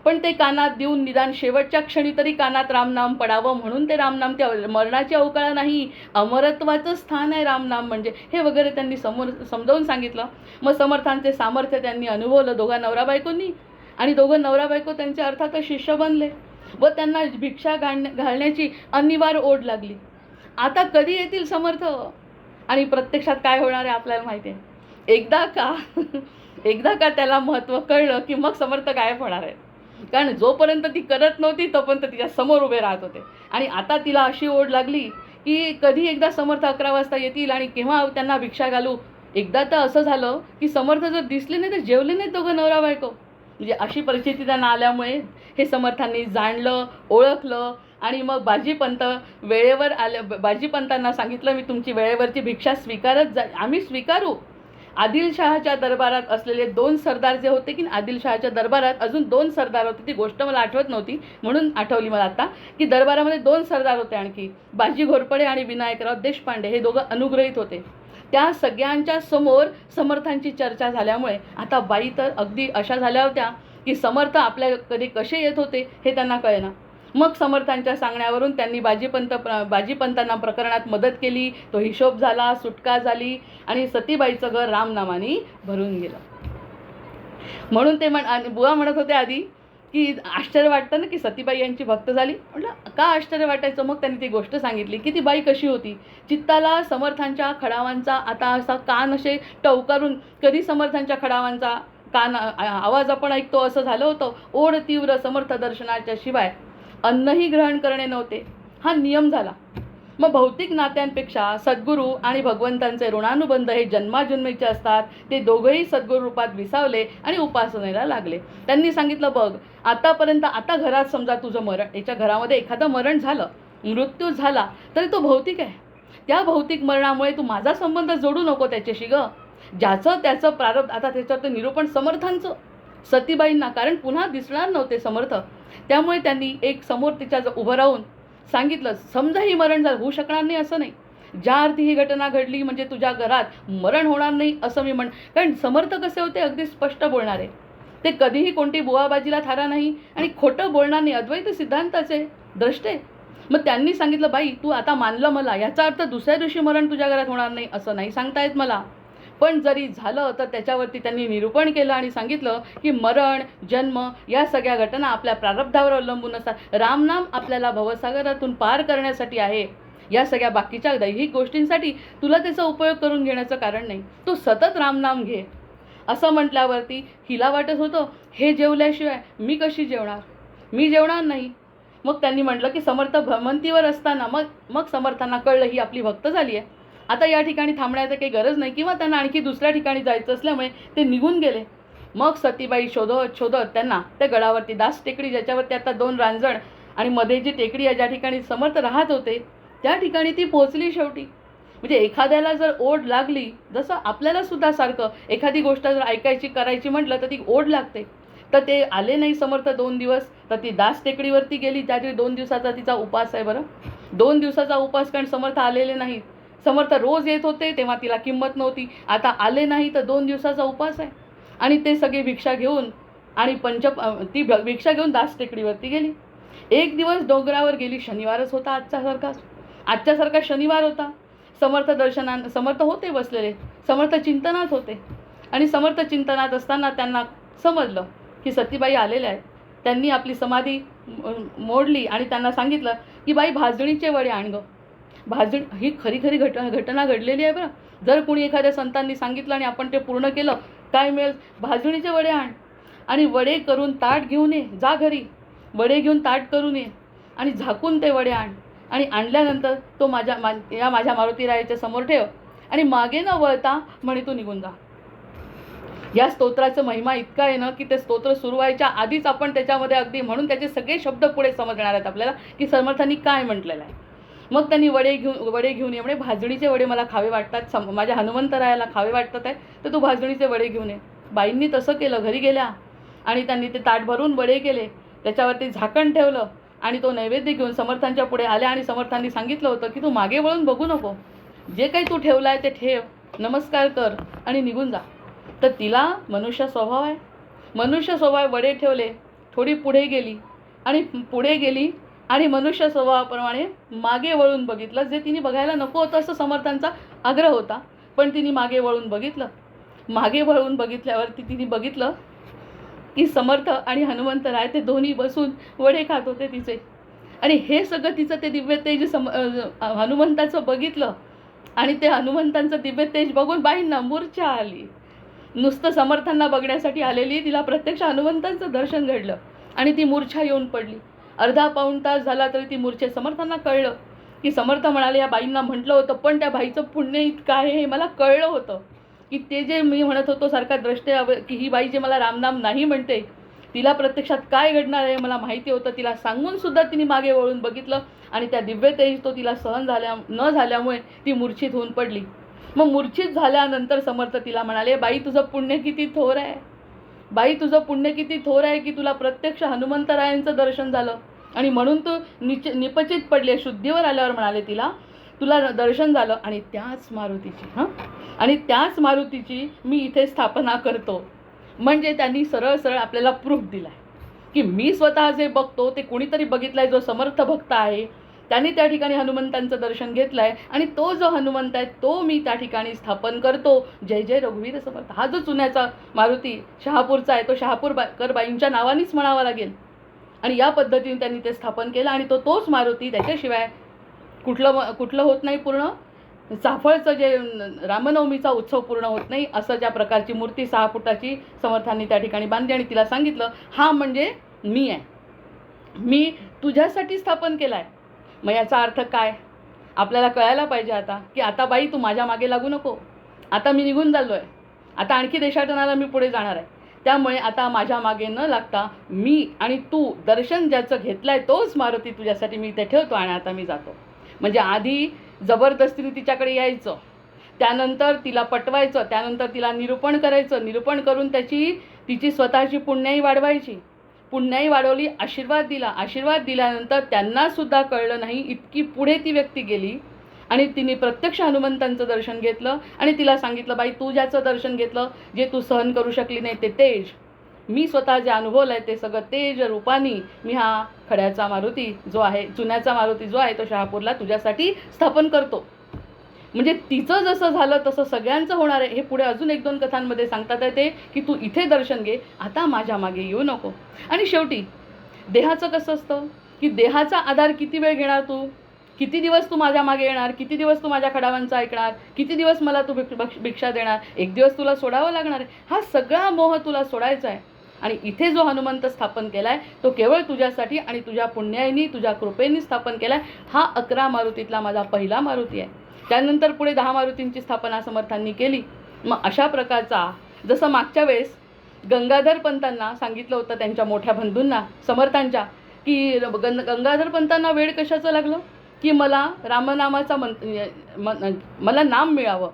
पण ते कानात देऊन निदान शेवटच्या क्षणी तरी कानात रामनाम पडावं म्हणून ते रामनाम, ते मरणाची अवकाळा नाही, अमरत्वाचं स्थान आहे रामनाम म्हणजे, हे वगैरे त्यांनी समजावून सांगितलं. मग समर्थांचे सामर्थ्य त्यांनी अनुभवलं दोघा नवरा बायकोंनी, आणि दोघं नवरा बायको त्यांचे अर्थातच शिष्य बनले व त्यांना भिक्षा घालण्याची अनिवार्य ओढ लागली. आता कधी येतील समर्थ, आणि प्रत्यक्षात काय होणार आहे आपल्याला माहिती आहे. एकदा का त्याला महत्त्व कळलं की मग समर्थ गायब होणार आहे. कारण जोपर्यंत ती करत नव्हती तोपर्यंत तिच्या समोर उभे राहत होते, आणि आता तिला अशी ओढ लागली की कधी एकदा समर्थ 11 वाजता येतील आणि केव्हा त्यांना भिक्षा घालू. एकदा तर असं झालं की समर्थ जर दिसले नाही तर जेवले नाहीत दोघं नवरा बायको. म्हणजे अशी परिस्थिती त्यांना आल्यामुळे हे समर्थांनी जाणलं, ओळखलं, आणि मग बाजीपंत वेळेवर बाजीपंतांना सांगितलं, मी तुमची वेळेवरची भिक्षा आम्ही स्वीकारू. आदिलशहाच्या दरबारात असलेले 2 सरदार जे होते की आदिलशहाच्या दरबारात अजून 2 सरदार होते, ती गोष्ट मला आठवत नव्हती म्हणून आठवली मला आता, की दरबारामध्ये 2 सरदार होते आणखी, बाजी घोरपडे आणि विनायकराव देशपांडे, हे दोघं अनुग्रहित होते. त्या सगळ्यांच्या समोर समर्थांची चर्चा झाल्यामुळे आता बाई तर अगदी अशा झाल्या होत्या की समर्थ आपल्या कधी कसे येत होते हे त्यांना कळेना. मग समर्थांच्या सांगण्यावरून त्यांनी बाजीपंतांना प्रकरणात मदत केली. तो हिशोब झाला, सुटका झाली, आणि सतीबाईचं घर रामनामाने भरून गेलं. म्हणून ते बुवा म्हणत होते आधी की आश्चर्य वाटतं ना की सतीबाई यांची भक्त झाली. म्हटलं का आश्चर्य वाटायचं. मग त्यांनी ती गोष्ट सांगितली की ती बाई कशी होती. चित्ताला समर्थांच्या खडावांचा आता असा कान असे टवकारून, कधी समर्थांच्या खडावांचा कान आवाज आपण ऐकतो असं झालं होतं. ओढ तीव्र समर्थ दर्शनाच्या शिवाय अन्नही ग्रहण करणे नव्हते, हा नियम झाला. मग भौतिक नात्यांपेक्षा सद्गुरू आणि भगवंतांचे ऋणानुबंध हे जन्माजन्मीचे असतात. ते दोघंही सद्गुरू रूपात विसावले आणि उपासनेला लागले. त्यांनी सांगितलं, बघ आतापर्यंत, आता घरात समजा तुझं मरण, याच्या घरामध्ये एखादं मरण झालं, मृत्यू झाला, तरी तो भौतिक आहे. त्या भौतिक मरणामुळे तू माझा संबंध जोडू नको त्याच्याशी ग. ज्याचं त्याचं प्रारब्ध. आता त्याच्यावर निरूपण समर्थांचं सतीबाईंना, कारण पुन्हा दिसणार नव्हते समर्थ, त्यामुळे त्यांनी एक समोर तिच्या उभं राहून सांगितलं, समजा ही मरण होऊ शकणार नाही असं नाही, ज्या अर्थी ही घटना घडली म्हणजे तुझ्या घरात मरण होणार नाही असं मी कारण समर्थ कसे होते, अगदी स्पष्ट बोलणारे, ते कधीही कोणती बुवाबाजीला थारा नाही आणि खोटं बोलणार नाही, अद्वैत सिद्धांताचे द्रष्टे. मग त्यांनी सांगितलं, बाई तू आता मानलं मला, याचा अर्थ दुसऱ्या दिवशी मरण तुझ्या घरात होणार नाही असं नाही सांगता येत मला. पण जरी झालं तर त्याच्यावरती त्यांनी निरूपण केलं आणि सांगितलं की मरण, जन्म या सगळ्या घटना आपल्या प्रारब्धावर अवलंबून असतात. रामनाम आपल्याला भवसागरातून पार करण्यासाठी आहे. या सगळ्या बाकीच्या दैहिक गोष्टींसाठी तुला त्याचा उपयोग करून घेण्याचं कारण नाही. तू सतत रामनाम घे. असं म्हटल्यावरती हिला वाटत होतं, हे जेवल्याशिवाय मी कशी जेवणार, मी जेवणार नाही. मग त्यांनी म्हटलं की समर्थ भ्रमंतीवर असताना मग समर्थांना कळलं ही आपली भक्त झाली आहे, आता या ठिकाणी थांबण्याची काही गरज नाही, किंवा त्यांना आणखी दुसऱ्या ठिकाणी जायचं असल्यामुळे ते निघून गेले. मग सतीबाई शोधत त्यांना त्या गडावरती, दास टेकडी ज्याच्यावरती आता 2 रांजण आणि मध्ये जी टेकडी आहे ज्या ठिकाणी समर्थ राहत होते त्या ठिकाणी ती पोहोचली शेवटी. म्हणजे एखाद्याला जर ओढ लागली, जसं आपल्याला सुद्धा सारखं एखादी गोष्ट जर ऐकायची करायची म्हटलं तर ती ओढ लागते. तर ते आले नाही समर्थ 2 दिवस, तर ती दास टेकडीवरती गेली. त्या 2 दिवसाचा तिचा उपास आहे. बरं 2 दिवसाचा उपास, कारण समर्थ आलेले नाहीत. समर्थ रोज येत होते तेव्हा तिला किंमत नव्हती, आता आले नाही तर 2 दिवसाचा उपास आहे. आणि ते सगळे भिक्षा घेऊन आणि ती भिक्षा घेऊन दास टेकडीवरती गेली. एक दिवस डोंगरावर गेली. शनिवारच होता, आजच्यासारखा शनिवार होता. समर्थ होते बसलेले, समर्थ चिंतनात होते. आणि समर्थ चिंतनात असताना त्यांना समजलं की सतीबाई आलेल्या आहेत. त्यांनी आपली समाधी मोडली आणि त्यांना सांगितलं की बाई भाजणीचे वडे आण गं. ही खरी घटना घडलेली आहे बरं. जर कोणी एखाद्या संतांनी सांगितलं आणि आपण ते पूर्ण केलं, काय मिळेल, भाजणीचे वडे आण आणि वडे करून ताट घेऊन ये, जा घरी वडे घेऊन ताट करून ये आणि झाकून ते वडे आण, आणि आणल्यानंतर तो माझ्या मारुतीरायाच्या समोर ठेव आणि मागे न वळता म्हणे तू निघून जा. या स्तोत्राचं महिमा इतका आहे ना की ते स्तोत्र सुरू व्हायच्या आधीच आपण त्याच्यामध्ये अगदी, म्हणून त्याचे सगळे शब्द पुढे समजणार आहेत आपल्याला की समर्थांनी काय म्हटलेलं आहे. मग त्यांनी वडे घेऊन ये म्हणे, भाजणीचे वडे मला खावे वाटतात, माझ्या हनुमंतरायाला खावे वाटतात आहे, तर तू भाजणीचे वडे घेऊन ये. बाईंनी तसं केलं. घरी गेल्या आणि त्यांनी ते ताट भरून वडे केले, त्याच्यावरती झाकण ठेवलं आणि तो नैवेद्य घेऊन समर्थांच्या पुढे आल्या. आणि समर्थांनी सांगितलं होतं की तू मागे वळून बघू नको, जे काही तू ठेवलं आहे ते ठेव, नमस्कार कर आणि निघून जा. तर तिला मनुष्य स्वभाव आहे. वडे ठेवले थोडी पुढे गेली आणि मनुष्य स्वभावाप्रमाणे मागे वळून बघितलं. जे तिने बघायला नको होतं असं समर्थांचा आग्रह होता, पण तिने मागे वळून बघितलं. मागे वळून बघितल्यावरती तिने बघितलं की समर्थ आणि हनुमंतराय ते दोन्ही बसून वडे खात होते तिचे. आणि हे सगळं तिचं ते दिव्य तेज हनुमंताचं बघितलं. आणि ते हनुमंतांचं दिव्य तेज बघून बाईंना मूर्छा आली. नुसतं समर्थांना बघण्यासाठी आलेली तिला प्रत्यक्ष हनुमंतांचं दर्शन घडलं आणि ती मूर्छा येऊन पडली. अर्धा पाऊण तास झाला तरी ती मूर्छे. समर्थांना कळलं की समर्थ म्हणाले या बाईंना म्हटलं होतं, पण त्या बाईचं पुण्य इतकं आहे हे मला कळलं होतं की ते जे मी म्हणत होतो सारखा द्रष्टे की ही बाई जे मला रामनाम नाही म्हणते तिला प्रत्यक्षात काय घडणार आहे मला माहिती होतं. तिला सांगून सुद्धा तिने मागे वळून बघितलं आणि त्या दिव्य तेज तो तिला सहन न झाल्यामुळे ती मूर्छित होऊन पडली. मग मूर्छित झाल्यानंतर समर्थ तिला म्हणाले बाई तुझं पुण्य किती थोर आहे, बाई तुझं पुण्य किती थोर आहे की तुला प्रत्यक्ष हनुमंतरायांचं दर्शन झालं आणि म्हणून तू निपचित पडले. शुद्धीवर आल्यावर म्हणाले तिला तुला दर्शन झालं आणि त्याच मारुतीची मी इथे स्थापना करतो. म्हणजे त्यांनी सरळ सरळ आपल्याला प्रूफ दिला आहे की मी स्वतः जे बघतो ते कोणीतरी बघितलं आहे. जो समर्थ भक्त आहे त्याने त्या ठिकाणी हनुमंतांचं दर्शन घेतलं आहे आणि तो जो हनुमंत आहे तो मी त्या ठिकाणी स्थापन करतो. जय जय रघुवीर समर्थ. हा जो चुन्याचा मारुती शहापूरचा आहे तो शहापूरकर बाईंच्या नावानेच म्हणावा लागेल. आणि या पद्धतीने त्यांनी ते स्थापन केलं आणि तोच मारुती. त्याच्याशिवाय कुठलं होत नाही पूर्ण. चाफळचं जे रामनवमीचा उत्सव पूर्ण होत नाही असं ज्या प्रकारची मूर्ती 6 फुटाची समर्थांनी त्या ठिकाणी बांधली आणि तिला सांगितलं हा म्हणजे मी आहे, मी तुझ्यासाठी स्थापन केला आहे. मग याचा अर्थ काय आपल्याला कळायला पाहिजे आता की आता बाई तू माझ्या मागे लागू नको. आता मी निघून चाललो आहे, आता आणखी देशाटनाला मी पुढे जाणार आहे. त्यामुळे आता माझ्या मागे न लागता मी आणि तू दर्शन ज्याचं घेतलं आहे तोच मारुती तुझ्यासाठी मी इथे ठेवतो आणि आता मी जातो. म्हणजे आधी जबरदस्तीने तिच्याकडे यायचं, त्यानंतर तिला पटवायचं, त्यानंतर तिला निरूपण करायचं, निरूपण करून तिची स्वतःची पुण्याई वाढवायची. पुण्याई वाढवली, आशीर्वाद दिल्यानंतर त्यांनासुद्धा कळलं नाही इतकी पुढे ती व्यक्ती गेली आणि तिने प्रत्यक्ष हनुमंतांचं दर्शन घेतलं आणि तिला सांगितलं बाई तू ज्याचं दर्शन घेतलं जे तू सहन करू शकली नाही ते तेज मी स्वतः जे अनुभवलं आहे ते सगळं तेज रूपानी मी हा खड्याचा मारुती जो आहे चुन्याचा मारुती जो आहे तो शहापूरला तुझ्यासाठी स्थापन करतो. म्हणजे तिचं जसं झालं तसं सगळ्यांचं होणार आहे. हे पुढे अजून 1-2 कथांमध्ये सांगतात येते की तू इथे दर्शन घे, आता माझ्या मागे येऊ नको. आणि शेवटी देहाचं कसं असतं की देहाचा आधार किती वेळ घेणार तू, किती दिवस तू माझ्या मागे येणार, किती दिवस तू माझ्या खडावांचं ऐकणार, किती दिवस मला तू भिक्षा देणार, एक दिवस तुला सोडावं लागणार आहे. हा सगळा मोह तुला सोडायचा आहे. आणि इथे जो हनुमंत स्थापन केला आहे तो केवळ तुझ्यासाठी आणि तुझ्या पुण्याईनी तुझ्या कृपेनी स्थापन केला आहे. हा 11 मारुतीतला माझा पहिला मारुती आहे. त्यानंतर पुढे 10 मारुतींची स्थापना समर्थांनी केली. मग अशा प्रकारचा जसं मागच्या वेळेस गंगाधर पंतांना सांगितलं होतं त्यांच्या मोठ्या बंधूंना समर्थांच्या की गंगाधर पंतांना वेळ कशाचं लागलं की मला रामनामाचा मला नाम मिळावं.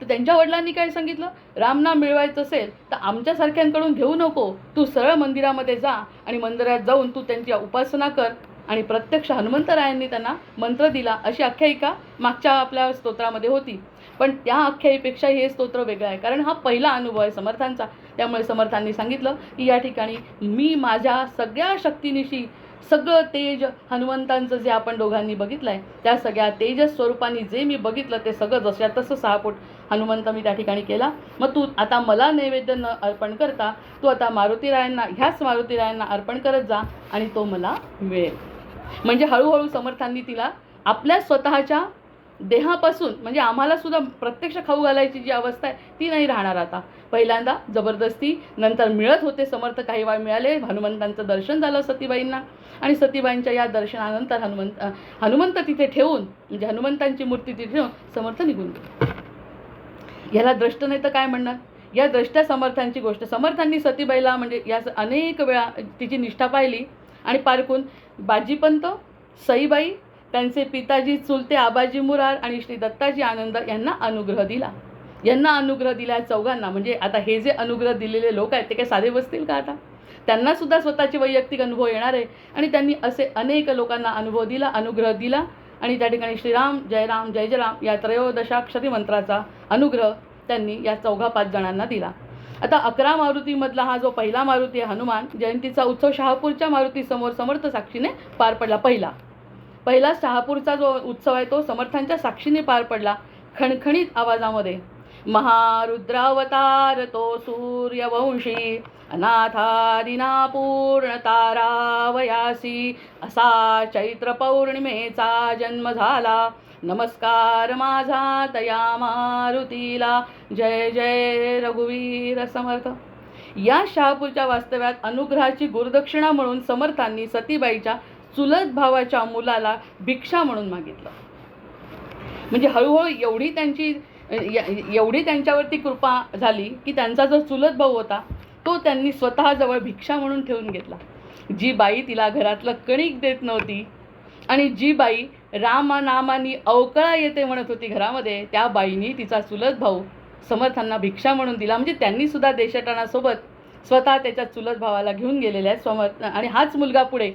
तर त्यांच्या वडिलांनी काय सांगितलं रामनाम मिळवायचं असेल तर आमच्यासारख्यांकडून घेऊ नको, तू सरळ मंदिरामध्ये जा आणि मंदिरात जाऊन तू त्यांची उपासना कर. आणि प्रत्यक्ष हनुमंतरायांनी त्यांना मंत्र दिला अशी आख्यायिका मागच्या आपल्या स्तोत्रामध्ये होती. पण त्या आख्यायीपेक्षा हे स्तोत्र वेगळं आहे कारण हा पहिला अनुभव आहे समर्थांचा. त्यामुळे समर्थांनी सांगितलं की या ठिकाणी मी माझ्या सगळ्या शक्तीनिशी सगळं तेज हनुमंतांचं जे आपण दोघांनी बघितलं आहे त्या सगळ्या तेजस स्वरूपाने जे मी बघितलं ते सगळं जसं तसं 6 फूट हनुमंत मी त्या ठिकाणी केला. मग तू आता मला नैवेद्य न अर्पण करता तू आता मारुतीरायांना ह्याच मारुतीरायांना अर्पण करत जा आणि तो मला मिळेल. म्हणजे हळूहळू समर्थांनी तिला आपल्या स्वतःच्या देहापासून म्हणजे आम्हाला सुद्धा प्रत्यक्ष खाऊ घालायची जी अवस्था आहे ती नाही राहणार आता. पहिल्यांदा जबरदस्ती, नंतर मिळत होते समर्थ, काही वेळ मिळाले. हनुमंतांचं दर्शन झालं सतीबाईंना आणि सतीबाईंच्या या दर्शनानंतर हनुमंत तिथे ठेवून म्हणजे हनुमंतांची मूर्ती तिथे ठेवून समर्थ निघून गेले. ह्याला द्रष्ट नाही तर काय म्हणणार. या द्रष्ट्या समर्थांची गोष्ट. समर्थांनी सतीबाईला म्हणजे या अनेक वेळा तिची निष्ठा पाहिली आणि पारखून बाजीपंत, सईबाई, त्यांचे पिताजी चुलते आबाजी मुरार आणि श्री दत्ताजी आनंद यांना अनुग्रह दिला. चौघांना म्हणजे आता हे जे अनुग्रह दिलेले लोक आहेत ते काय साधे बसतील का आता. त्यांना सुद्धा स्वतःचे वैयक्तिक अनुभव येणार आहे आणि त्यांनी असे अनेक लोकांना अनुग्रह दिला आणि त्या ठिकाणी श्रीराम जय राम जय जय राम या 13 मंत्राचा अनुग्रह त्यांनी या 4-5 जणांना दिला. आता 11 मारुतीमधला हा जो पहिला मारुती आहे हनुमान जयंतीचा उत्सव शहापूरच्या मारुतीसमोर समर्थ साक्षीने पार पडला. पहिला शहापूरचा जो उत्सव आहे तो समर्थांच्या साक्षीने पार पडला. खणखणीत आवाजामध्ये महारुद्रावतार तो सूर्यवंशी अनाथादिना पूर्ण तारावयासी असा चैत्र पौर्णिमेचा जन्म झाला. नमस्कार माझा तया मारुतीला. जय जय रघुवीर समर्थ. या शहापूरच्या वास्तव्यात अनुग्रहाची गुरुदक्षिणा म्हणून समर्थांनी सतीबाईच्या चुलत भावाच्या मुलाला भिक्षा म्हणून मागितलं. म्हणजे हळूहळू एवढी त्यांच्यावरती कृपा झाली की त्यांचा जो चुलत भाऊ होता तो त्यांनी स्वतःजवळ भिक्षा म्हणून ठेवून घेतला. जी बाई तिला घरातलं कणिक देत नव्हती आणि जी बाई रामनामानी अवकळा येते म्हणत होती घरामध्ये, त्या बाईनी तिचा चुलत भाऊ समर्थांना भिक्षा म्हणून दिला. म्हणजे त्यांनी सुद्धा देशाटनासोबत स्वतः त्याच्या चुलत भावाला घेऊन गेलेले आहेत समर्थ. आणि हाच मुलगा पुढे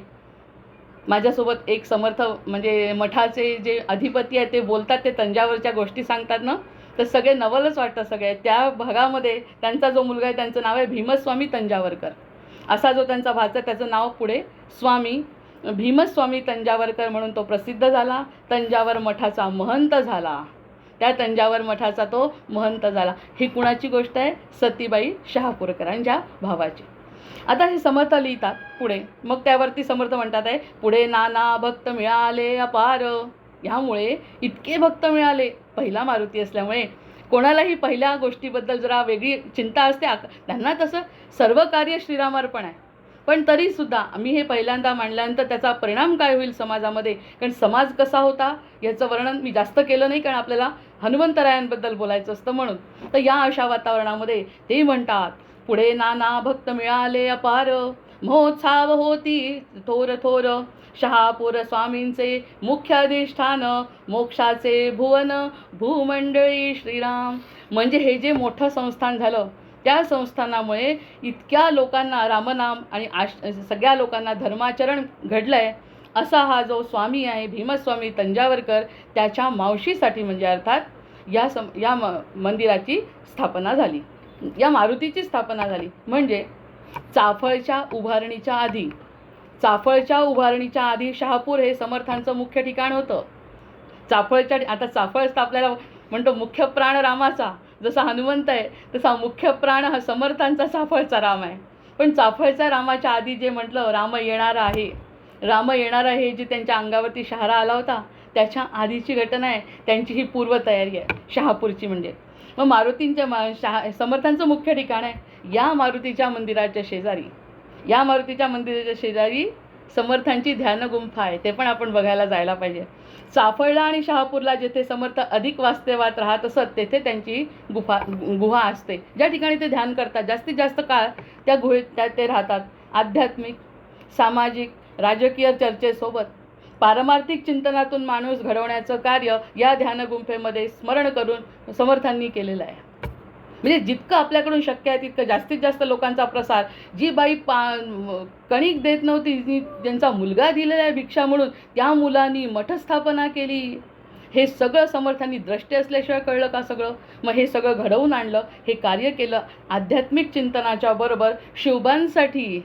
माझ्यासोबत एक समर्थ म्हणजे मठाचे जे अधिपती आहेत ते बोलतात, ते तंजावरच्या गोष्टी सांगतात ना, तर सगळे नवलच वाटतं. सगळे त्या भागामध्ये त्यांचा जो मुलगा आहे त्यांचं नाव आहे भीमस्वामी तंजावरकर. असा जो त्यांचा भाचा त्याचं नाव पुढे भीमस्वामी तंजावरकर म्हणून तो प्रसिद्ध झाला. तंजावर मठाचा महंत झाला. त्या तंजावर मठाचा तो महंत झाला. ही कुणाची गोष्ट आहे? सतीबाई शहापूरकरांच्या भावाची. आता हे समर्थ लिहितात पुढे, मग त्यावरती समर्थ म्हणतात आहे पुढे नाना भक्त मिळाले अपार. ह्यामुळे इतके भक्त मिळाले, पहिला मारुती असल्यामुळे कोणालाही पहिल्या गोष्टीबद्दल जरा वेगळी चिंता असते. त्यांना तसं सर्व कार्य श्रीरामार्पण आहे, पण तरीसुद्धा मी हे पहिल्यांदा मांडल्यानंतर त्याचा परिणाम काय होईल समाजामध्ये, कारण समाज कसा होता याचं वर्णन मी जास्त केलं नाही, कारण आपल्याला हनुमंतरायांबद्दल बोलायचं असतं म्हणून. तर या अशा वातावरणामध्ये ते म्हणतात पुढे नाना भक्त मिळाले अपार. महोत्साव होती थोर थोर. शहापूर स्वामींचे मुख्य अधिष्ठान. मोक्षाचे भुवन भूमंडळी श्रीराम. म्हणजे हे जे मोठं संस्थान झालं त्या संस्थानामुळे इतक्या लोकांना रामनाम आणि सगळ्या लोकांना धर्माचरण घडलं आहे. असा हा जो स्वामी आहे भीमस्वामी तंजावरकर, त्याच्या मावशीसाठी म्हणजे अर्थात या मंदिराची स्थापना झाली, या मारुतीची स्थापना झाली. म्हणजे चाफळच्या उभारणीच्या आधी शहापूर हे समर्थांचं मुख्य ठिकाण होतं. आता चाफळ आपल्याला म्हणतो मुख्य प्राण रामाचा, जसा हनुमंत आहे तसा मुख्य प्राण हा समर्थांचा चाफळचा राम आहे. पण चाफळच्या रामाच्या आधी जे म्हटलं राम येणार आहे जे त्यांच्या अंगावरती शहारा आला होता त्याच्या आधीची घटना आहे. त्यांची ही पूर्वतयारी आहे शहापूरची. म्हणजे मग समर्थांचं मुख्य ठिकाण आहे. या मारुतीच्या मंदिराच्या शेजारी समर्थांची ध्यान गुंफा आहे, ते पण आपण बघायला जायला पाहिजे. चाफळला आणि शहापूरला जेथे समर्थ अधिक वास्तव्यात राहत असत तेथे त्यांची गुहा असते, ज्या ठिकाणी ते ध्यान करतात. जास्तीत जास्त काळ त्या गुहेत ते राहतात. आध्यात्मिक, सामाजिक, राजकीय चर्चेसोबत पारमार्थिक चिंतनातून माणूस घडवण्याचं कार्य या ध्यानगुंफेमध्ये स्मरण करून समर्थांनी केलेलं आहे. म्हणजे जितकं आपल्याकडून शक्य आहे तितकं जास्तीत जास्त लोकांचा प्रसार. जी बाई कणिक देत नव्हती, ज्यांचा मुलगा दिलेला आहे भिक्षा म्हणून, त्या मुलांनी मठस्थापना केली. हे सगळं समर्थांनी द्रष्टे असल्याशिवाय कळलं का सगळं? मग हे सगळं घडवून आणलं, हे कार्य केलं. आध्यात्मिक चिंतनाच्या बरोबर शिवबांसाठी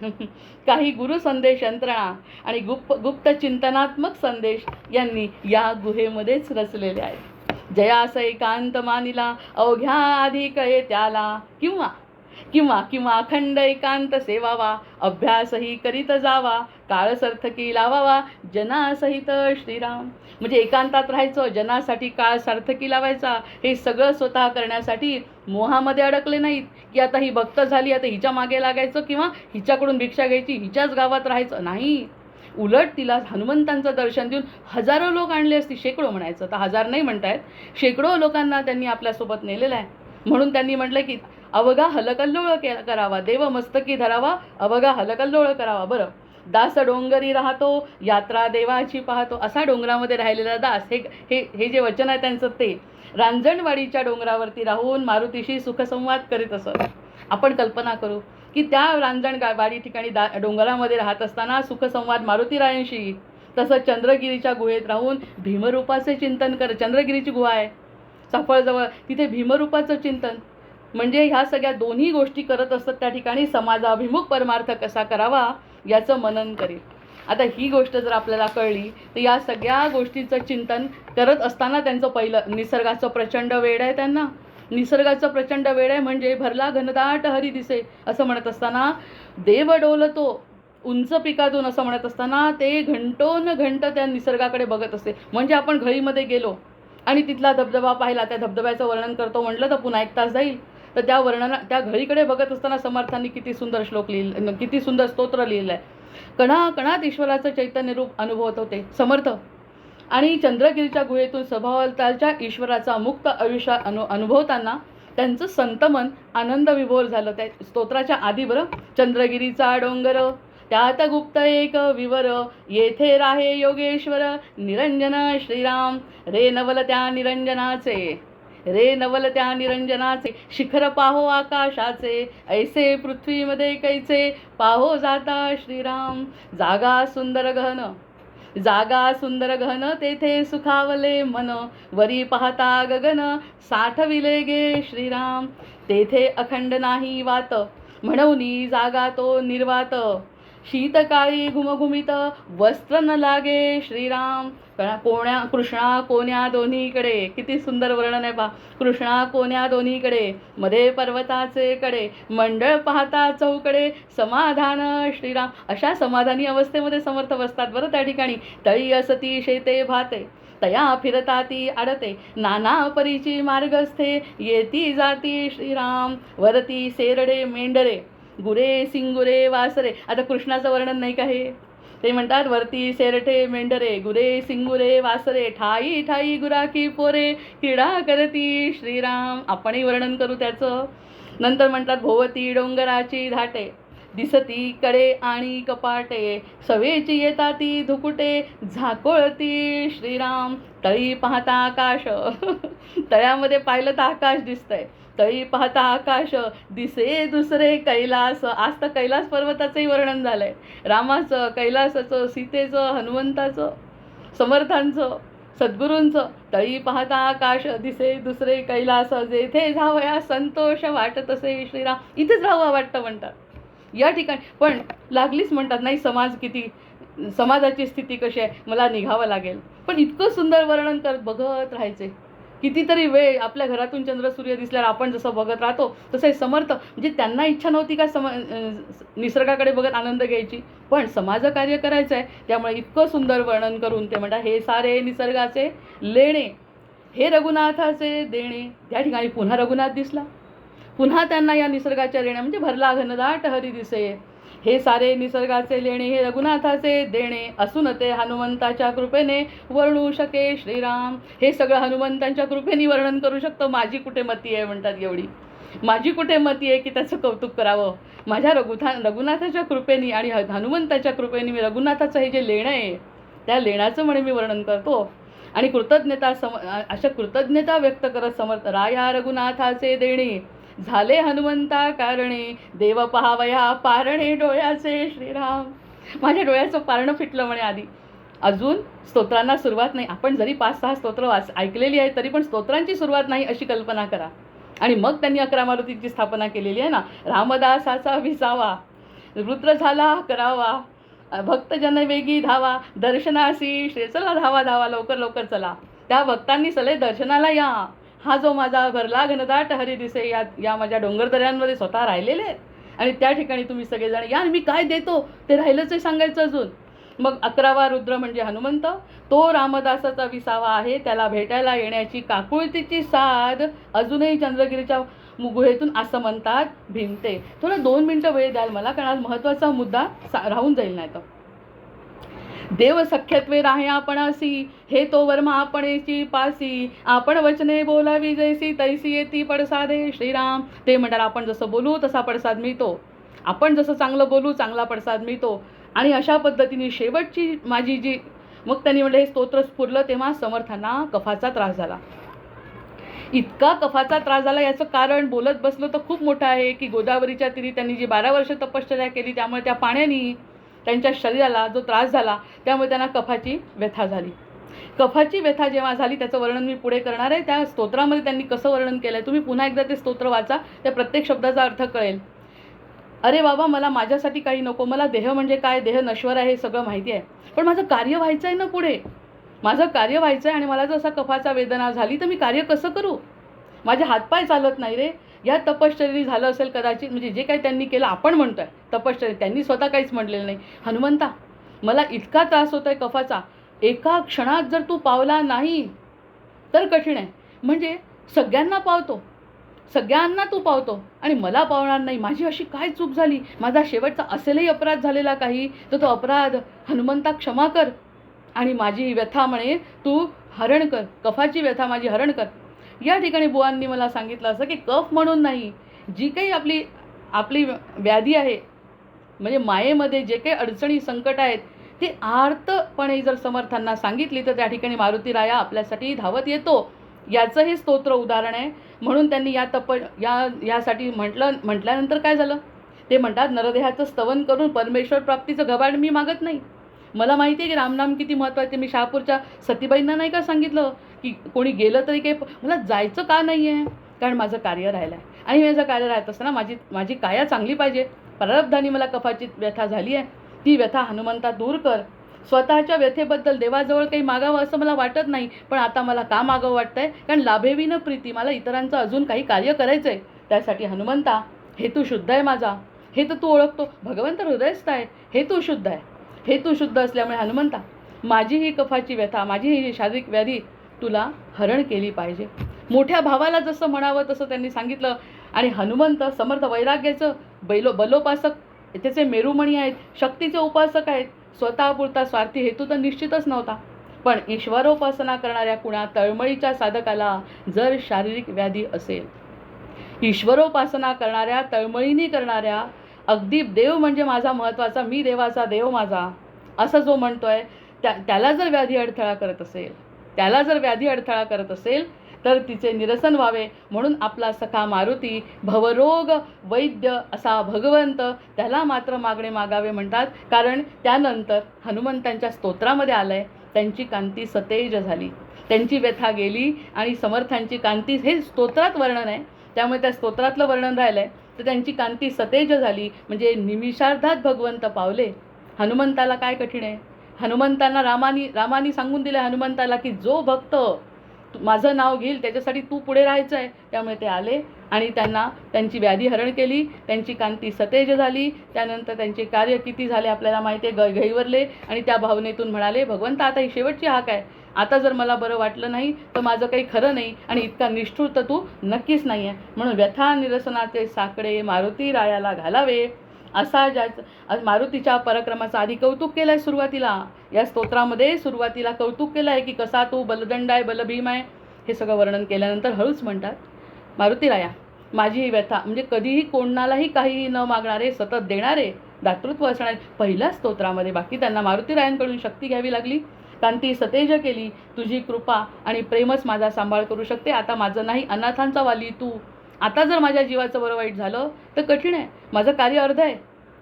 काही गुरुसंदेश यंत्रणा आणि गुप्त चिंतनात्मक संदेश यांनी या गुहेमध्येच रचलेले आहेत. जयास एकांत मानिला अवघ्या आधी कळे त्याला, किंवा अखंड एकांत सेवावा. अभ्यासही करीत जावा, काळ सार्थकी लावावा. जनासहित श्रीराम. म्हणजे एकांतात राहायचं, जनासाठी काळ सार्थकी लावायचा. हे सगळं स्वतः करण्यासाठी मोहामध्ये अडकले नाहीत की आता ही भक्त झाली आता हिच्या मागे लागायचं किंवा हिच्याकडून भिक्षा घ्यायची, हिच्याच गावात राहायचं नाही. उलट तिला हनुमंतांचं दर्शन देऊन हजारो लोक आणले असते, शेकडो म्हणायचं तर हजार नाही म्हणतायत, शेकडो लोकांना त्यांनी आपल्यासोबत नेलेलं आहे. म्हणून त्यांनी म्हटलं की अवघा हलकल्लोळ करावा, देव मस्तकी धरावा, अवघा हलकल्लोळ करावा. बरं, दास डोंगरी राहतो, यात्रा देवाची पाहतो. असा डोंगरामध्ये राहिलेला दास, हे जे वचन आहे त्यांचं, ते रांजणवाडीच्या डोंगरावरती राहून मारुतीशी सुखसंवाद करीत असत. आपण कल्पना करू की त्या रांजणवाडी ठिकाणी डोंगरामध्ये राहत असताना सुखसंवाद मारुतीरायांशी. तसं चंद्रगिरीच्या गुहेत राहून भीमरूपाचे चिंतन चंद्रगिरीची गुहा आहे चाफळजवळ, तिथे भीमरूपाचं चिंतन. म्हणजे ह्या सगळ्या दोन्ही गोष्टी करत असतात त्या ठिकाणी समाजाभिमुख परमार्थ कसा करावा याचं मनन करेल. आता ही गोष्ट जर आपल्याला कळली तर या सगळ्या गोष्टीचं चिंतन करत असताना त्यांचं पहिलं निसर्गाचं प्रचंड वेड आहे. त्यांना निसर्गाचं प्रचंड वेड आहे म्हणजे भरला घनदाट हरी दिसे असं म्हणत असताना, देव डोलतो उंच पिकातून असं म्हणत असताना ते घंटोन घंट त्या निसर्गाकडे बघत असते. म्हणजे आपण घळीमध्ये गेलो आणि तिथला धबधबा पाहिला, त्या धबधब्याचं वर्णन करतो म्हटलं तर पुन्हा 1 तास जाईल. तर त्या घळीकडे बघत असताना समर्थांनी किती सुंदर श्लोक लिहिले, किती सुंदर स्तोत्र लिहिलं आहे. कणाकणात ईश्वराचं चैतन्य रूप अनुभवत होते समर्थ. आणि चंद्रगिरीच्या गुहेतून सभोवतालच्या ईश्वराचा मुक्त आयुष्य अनुभवताना त्यांचं संतमन आनंद विभोर झालं. त्या स्तोत्राच्या आधी बरं, चंद्रगिरीचा डोंगर त्यात गुप्त एक विवर, येथे राहे योगेश्वर निरंजन श्रीराम. रे नवल त्या निरंजनाचे शिखर पाहो आकाशाचे, ऐसे पृथ्वीमध्ये कैचे पाहो जाता श्रीराम. जागा सुंदर घन तेथे सुखावले मन, वरी पाहता गगन साठविले गे श्रीराम. तेथे अखंड नाही वात म्हणूनी जागा तो निर्वात, शीतकाळी घुमघुमीत वस्त्र न लागे श्रीराम. कृष्णा कोण्या दोन्हीकडे, किती सुंदर वर्णन आहे पहा. कृष्णा कोण्या दोन्हीकडे, मध्ये पर्वताचे कडे, मंडळ पाहता चौकडे, समाधान श्रीराम. अशा समाधानी अवस्थेमध्ये समर्थ बसतात बरं त्या ठिकाणी. तळी असती शेते भाते, तया फिरता ती आडते, नाना परीची मार्गस्थे येती जाती श्रीराम. वरती सेरडे मेंढरे, गुरे सिंगुरे वासरे. आता कृष्णाचं वर्णन नाही का हे, ते म्हणतात वरती सेरठे मेंढरे, गुरे सिंगुरे वासरे, ठाई ठाई गुराखी पोरे, क्रीडा करती श्रीराम. आपणही वर्णन करू त्याचं. नंतर म्हणतात भोवती डोंगराची धाटे, दिसती कडे आणि कपाटे, सवेची येता ती धुकुटे, झाकोळती श्रीराम. तळी पाहता आकाश तळ्यामध्ये पाहिलं तर आकाश दिसतंय. तळी पाहता आकाश दिसे दुसरे कैलास. आज तर कैलास पर्वताचंही वर्णन झालंय. रामाचं, कैलासाचं, सीतेचं, हनुमंताचं, समर्थांचं, सद्गुरूंचं. तळी पाहता आकाश दिसे दुसरे कैलास, जेथे जावया संतोष वाटत असे श्रीराम. इथेच राहावं वाटतं म्हणतात या ठिकाणी. पण लागलीच म्हणतात नाही समाजाची स्थिती कशी आहे, मला निघावं लागेल. पण इतकं सुंदर वर्णन करत बघत राहायचे. कितीतरी वेळ आपल्या घरातून चंद्र सूर्य दिसल्यावर आपण जसं बघत राहतो तसे समर्थ, म्हणजे त्यांना इच्छा नव्हती का निसर्गाकडे बघत आनंद घ्यायची, पण समाजकार्य करायचं आहे. त्यामुळे इतकं सुंदर वर्णन करून ते म्हणतात, हे सारे निसर्गाचे लेणे, हे रघुनाथाचे देणे. त्या ठिकाणी पुन्हा रघुनाथ दिसला. पुन्हा त्यांना या निसर्गाच्या लेण्या म्हणजे भरला घनदाट हरी दिसे, हे सारे निसर्गाचे लेणे, हे रघुनाथाचे देणे, असून ते हनुमंताच्या कृपेने वर्णू शके श्रीराम. हे सगळं हनुमंतांच्या कृपेने वर्णन करू शकतो. माझी कुठे मती आहे म्हणतात, एवढी माझी कुठे मती आहे की त्याचं कौतुक करावं. माझ्या रघुनाथाच्या कृपेने आणि हनुमंताच्या कृपेने मी रघुनाथाचं हे जे लेणं आहे त्या लेण्याचं म्हणे मी वर्णन करतो. आणि अशा कृतज्ञता व्यक्त करत समर्थ, राया रघुनाथाचे देणे झाले हनुमंता कारणे, देव पहावया पारणे डोळ्याचे श्रीराम. माझ्या डोळ्याचं पारणं फिटलं म्हणे आधी. अजून स्तोत्रांना सुरुवात नाही. आपण जरी 5-6 स्तोत्र ऐकलेली आहे तरी पण स्तोत्रांची सुरुवात नाही अशी कल्पना करा. आणि मग त्यांनी 11 मारुतीची स्थापना केलेली आहे ना. रामदासाचा विसावा, रुद्र झाला करावा, भक्तजन वेगी धावा, दर्शनासी श्री. चला धावा धावा, लवकर लवकर चला. त्या भक्तांनी सले दर्शनाला या. हा जो माझा भरला घनदाट हरी दिसे या माझ्या डोंगरदऱ्यांमध्ये स्वतः राहिलेले आहेत. आणि त्या ठिकाणी तुम्ही सगळेजण या, मी काय देतो ते राहिलंच आहे सांगायचं अजून. मग 11वा रुद्र म्हणजे हनुमंत, तो रामदासाचा विसावा आहे. त्याला भेटायला येण्याची काकुळतीची साध अजूनही चंद्रगिरीच्या गुहेतून असं म्हणतात भिनते. थोडं 2 मिनटं वेळ द्याल मला, कारण आज महत्त्वाचा मुद्दा राहून जाईल नाही तर. देव सख्यत्वे राहे आपणासी, हे तो वर्मा आपणेची पासी, आपण वचने बोलावी जैसी तैसी येती पडसादे श्रीराम. ते म्हणतात आपण जसं बोलू तसा पडसाद मिळतो, आपण जसं चांगलं बोलू चांगला पडसाद मिळतो. आणि अशा पद्धतीने शेवटची माझी जी, मग त्यांनी म्हटलं हे स्तोत्र स्फुरलं तेव्हा समर्थांना कफाचा त्रास झाला. इतका कफाचा त्रास झाला याचं कारण बोलत बसलो तर खूप मोठं आहे की गोदावरीच्या तीरी त्यांनी जी 12 वर्ष तपश्चर्या केली त्यामुळे त्या पाण्याने त्यांच्या शरीराला जो त्रास झाला त्यामुळे त्यांना कफाची व्यथा झाली. कफाची व्यथा जेव्हा झाली त्याचं वर्णन मी पुढे करणार आहे. त्या स्तोत्रामध्ये त्यांनी कसं वर्णन केलं आहे तुम्ही पुन्हा एकदा ते स्तोत्र वाचा, त्या प्रत्येक शब्दाचा अर्थ कळेल. अरे बाबा, मला माझ्यासाठी काही नको, मला देह म्हणजे काय, देह नश्वर आहे हे सगळं माहिती आहे, पण माझं कार्य व्हायचं आहे ना पुढे, माझं कार्य व्हायचं आहे. आणि मला जर असा कफाचा वेदना झाली तर मी कार्य कसं करू, माझे हातपाय चालत नाही रे. या तपश्चर्येने झालं असेल कदाचित, म्हणजे जे काही त्यांनी केलं आपण म्हणतोय तपश्चर्या, त्यांनी स्वतः काहीच म्हटलेलं नाही. हनुमंता, मला इतका त्रास होतोय कफाचा, एका क्षणात जर तू पावला नाही तर कठीण आहे. म्हणजे सगळ्यांना पावतो, सगळ्यांना तू पावतो आणि मला पावणार नाही, माझी अशी काय चूक झाली, माझा शेवटचा असेलही अपराध झालेला काही, तर तो अपराध हनुमंता क्षमा कर आणि माझी व्यथा म्हणे तू हरण कर, कफाची व्यथा माझी हरण कर. या ठिकाणी बुवांनी मला सांगितलं असं की कफ म्हणून नाही, जी काही आपली आपली व्याधी आहे, म्हणजे मायेमध्ये जे काही अडचणी संकट आहेत ती आर्तपणे जर समर्थांना सांगितली तर त्या ठिकाणी मारुती राया आपल्यासाठी धावत येतो. याचं हे स्तोत्र उदाहरण आहे. म्हणून त्यांनी यासाठी म्हटल्यानंतर काय झालं, ते म्हणतात नरदेहाचं स्तवन करून परमेश्वर प्राप्तीचं घबाड मी मागत नाही. मला माहिती आहे की रामनाम किती महत्त्वाचे. मी शहापूरच्या सतीबाईंना नाही का सांगितलं की कोणी गेलं तरी काही मला जायचं का नाही आहे, कारण माझं कार्य राहिलं आहे. आणि माझं कार्य राहत असताना माझी काया चांगली पाहिजे. प्रारब्धाने मला कफाची व्यथा झाली आहे, ती व्यथा हनुमंता दूर कर. स्वतःच्या व्यथेबद्दल देवाजवळ काही मागावं असं मला वाटत नाही, पण आता मला का मागावं वाटतं आहे, कारण लाभेवी न प्रीती, मला इतरांचं अजून काही कार्य करायचं आहे. त्यासाठी हनुमंता, हेतू शुद्ध आहे माझा, हे तर तू ओळखतो, भगवंत हृदयस्थ आहे, हेतू शुद्ध आहे. हेतू शुद्ध असल्यामुळे हनुमंता, माझी ही कफाची व्यथा, माझी ही शारीरिक व्याधी तुला हरण केली पाहिजे. मोठ्या भावाला जसं म्हणावं तसं त्यांनी सांगितलं. आणि हनुमंत समर्थ वैराग्याचं बलोपासक, त्याचे मेरुमणी आहेत, शक्तीचे उपासक आहेत. स्वतःपुरता स्वार्थी हेतू तर निश्चितच नव्हता, पण ईश्वरोपासना करणाऱ्या कुणा तळमळीच्या साधकाला जर शारीरिक व्याधी असेल, ईश्वरोपासना करणाऱ्या, तळमळीने करणाऱ्या, अगदी देव म्हणजे माझा महत्त्वाचा, मी देवाचा, देव माझा असं जो म्हणतोय, त्याला जर व्याधी अडथळा करत असेल तर तिचे निरसन व्हावे. म्हणून आपला सखा मारुती भवरोग वैद्य असा भगवंत, त्याला मात्र मागणे मागावे म्हणतात. कारण त्यानंतर हनुमंतांच्या स्तोत्रामध्ये आलंय, त्यांची कांती सतेज झाली, त्यांची व्यथा गेली आणि समर्थांची कांती, हे स्तोत्रात वर्णन आहे त्यामुळे त्या स्तोत्रातलं वर्णन राहिलं आहे, तर त्यांची कांती सतेज झाली म्हणजे निमिषार्धात भगवंत पावले. हनुमंताला काय कठीण आहे, हनुमंतांना रामानी सांगून दिलं हनुमंताला की जो भक्त माझं नाव घेईल त्याच्यासाठी तू पुढे राहायचं आहे. त्यामुळे ते आले आणि त्यांना त्यांची व्याधी हरण केली, त्यांची कांती सतेज झाली. त्यानंतर त्यांचे कार्य किती झाले आपल्याला माहिती आहे, गहिवरले आणि त्या भावनेतून म्हणाले, भगवंत आता ही शेवटची हाक आहे, आता जर मला बरं वाटलं नाही तर माझं काही खरं नाही आणि इतका निष्ठुर तर तू नक्कीच नाही आहे. म्हणून व्यथा निरसनाचे साकडे मारुती रायाला घालावे, असा मारुतीच्या पराक्रमाचं आधी कौतुक केलं आहे. सुरुवातीला या स्तोत्रामध्ये सुरुवातीला कौतुक केलं आहे की कसा तू बलदंड आहे, बलभीम आहे, हे सगळं वर्णन केल्यानंतर हळूच म्हणतात, मारुती राया माझी ही व्यथा, म्हणजे कधीही कोणालाही काहीही न मागणारे, सतत देणारे, दातृत्व असणारे. पहिल्या स्तोत्रामध्ये बाकी त्यांना मारुतीरायांकडून शक्ती घ्यावी लागली, कांती सतेज केली, तुझी कृपा आणि प्रेमच माझा सांभाळ करू शकते. आता माझं नाही, अनाथांचा वाली तू, आता जर माझ्या जीवाचं बरं वाईट झालं तर कठीण आहे, माझं कार्य अर्ध आहे.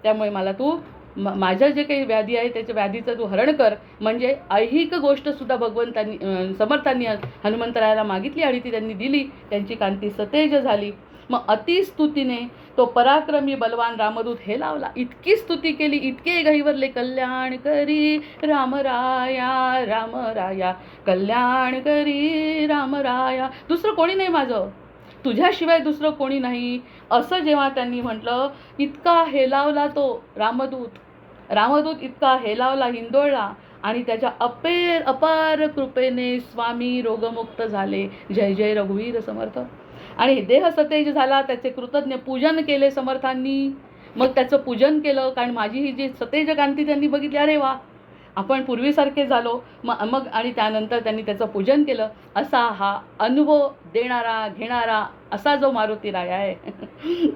त्यामुळे मला तू माझ्या जे काही व्याधी आहे त्याच्या व्याधीचं तू हरण कर. म्हणजे ऐहिक गोष्टसुद्धा भगवंतांनी समर्थांनी हनुमंतरायाला मागितली आणि ती त्यांनी दिली, त्यांची कांती सतेज झाली. मग अतिस्तुतीने तो पराक्रमी बलवान रामदूत हे लावला, इतकी स्तुती केली, इतके गहिवरले, कल्याण करी रामराया, रामराया कल्याण करी रामराया, दुसरं कोणी नाही माझं, तुझ्याशिवाय दुसरं कोणी नाही, असं जेव्हा त्यांनी म्हटलं, इतका हेलावला तो रामदूत इतका हेलावला, हिंदोळला आणि त्याच्या अपार कृपेने स्वामी रोगमुक्त झाले. जय जय रघुवीर समर्थ. आणि देह सतेज झाला, त्याचे कृतज्ञ पूजन केले समर्थांनी. मग त्याचं पूजन केलं, कारण माझी ही जी सतेज कांती त्यांनी बघितली, अरे वा आपण पूर्वीसारखे झालो. मग आणि त्यानंतर त्यांनी त्याचं पूजन केलं. असा हा अनुभव देणारा घेणारा असा जो मारुती राया आहे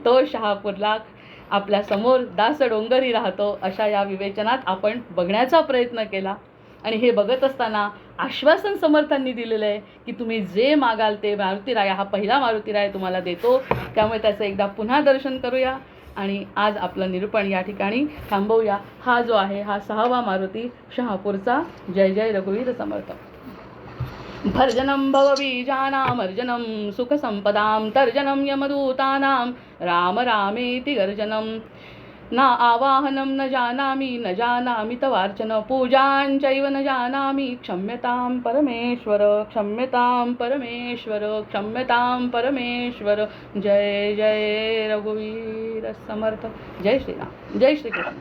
तो शहापूरला आपल्या समोर दास डोंगरी राहतो, अशा या विवेचनात आपण बघण्याचा प्रयत्न केला. आणि हे बघत असताना आश्वासन समर्थांनी दिलेलं आहे की तुम्ही जे मागाल ते मारुती राया, हा पहिला मारुती राया तुम्हाला देतो. त्यामुळे त्याचं एकदा पुन्हा दर्शन करूया आणि आज आपलं निरूपण या ठिकाणी थांबवूया. हा जो आहे हा 6वा मारुती शहापूरचा. जय जय रघुवीर समर्थ. भर्जनं भवबीजानामर्जनं सुखसम्पदां तर्जनं यमदूतानां राम रामेति गर्जनं न आवाहनं न जानामि तवार्चन पूजाञ्चैव न जानामि क्षम्यतां परमेश्वर क्षम्यतां परमेश्वर क्षम्यतां परमेश्वर. जय जय रघुवीर समर्थ. जय श्रीराम. जय श्रीकृष्ण.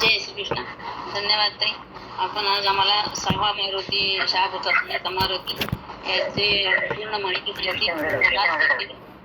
जय श्रीकृष्ण. धन्यवाद ताई. आपण आज आम्हाला सहावा मारुती शाबुत मारुती याचे पूर्ण माहिती सांगितली.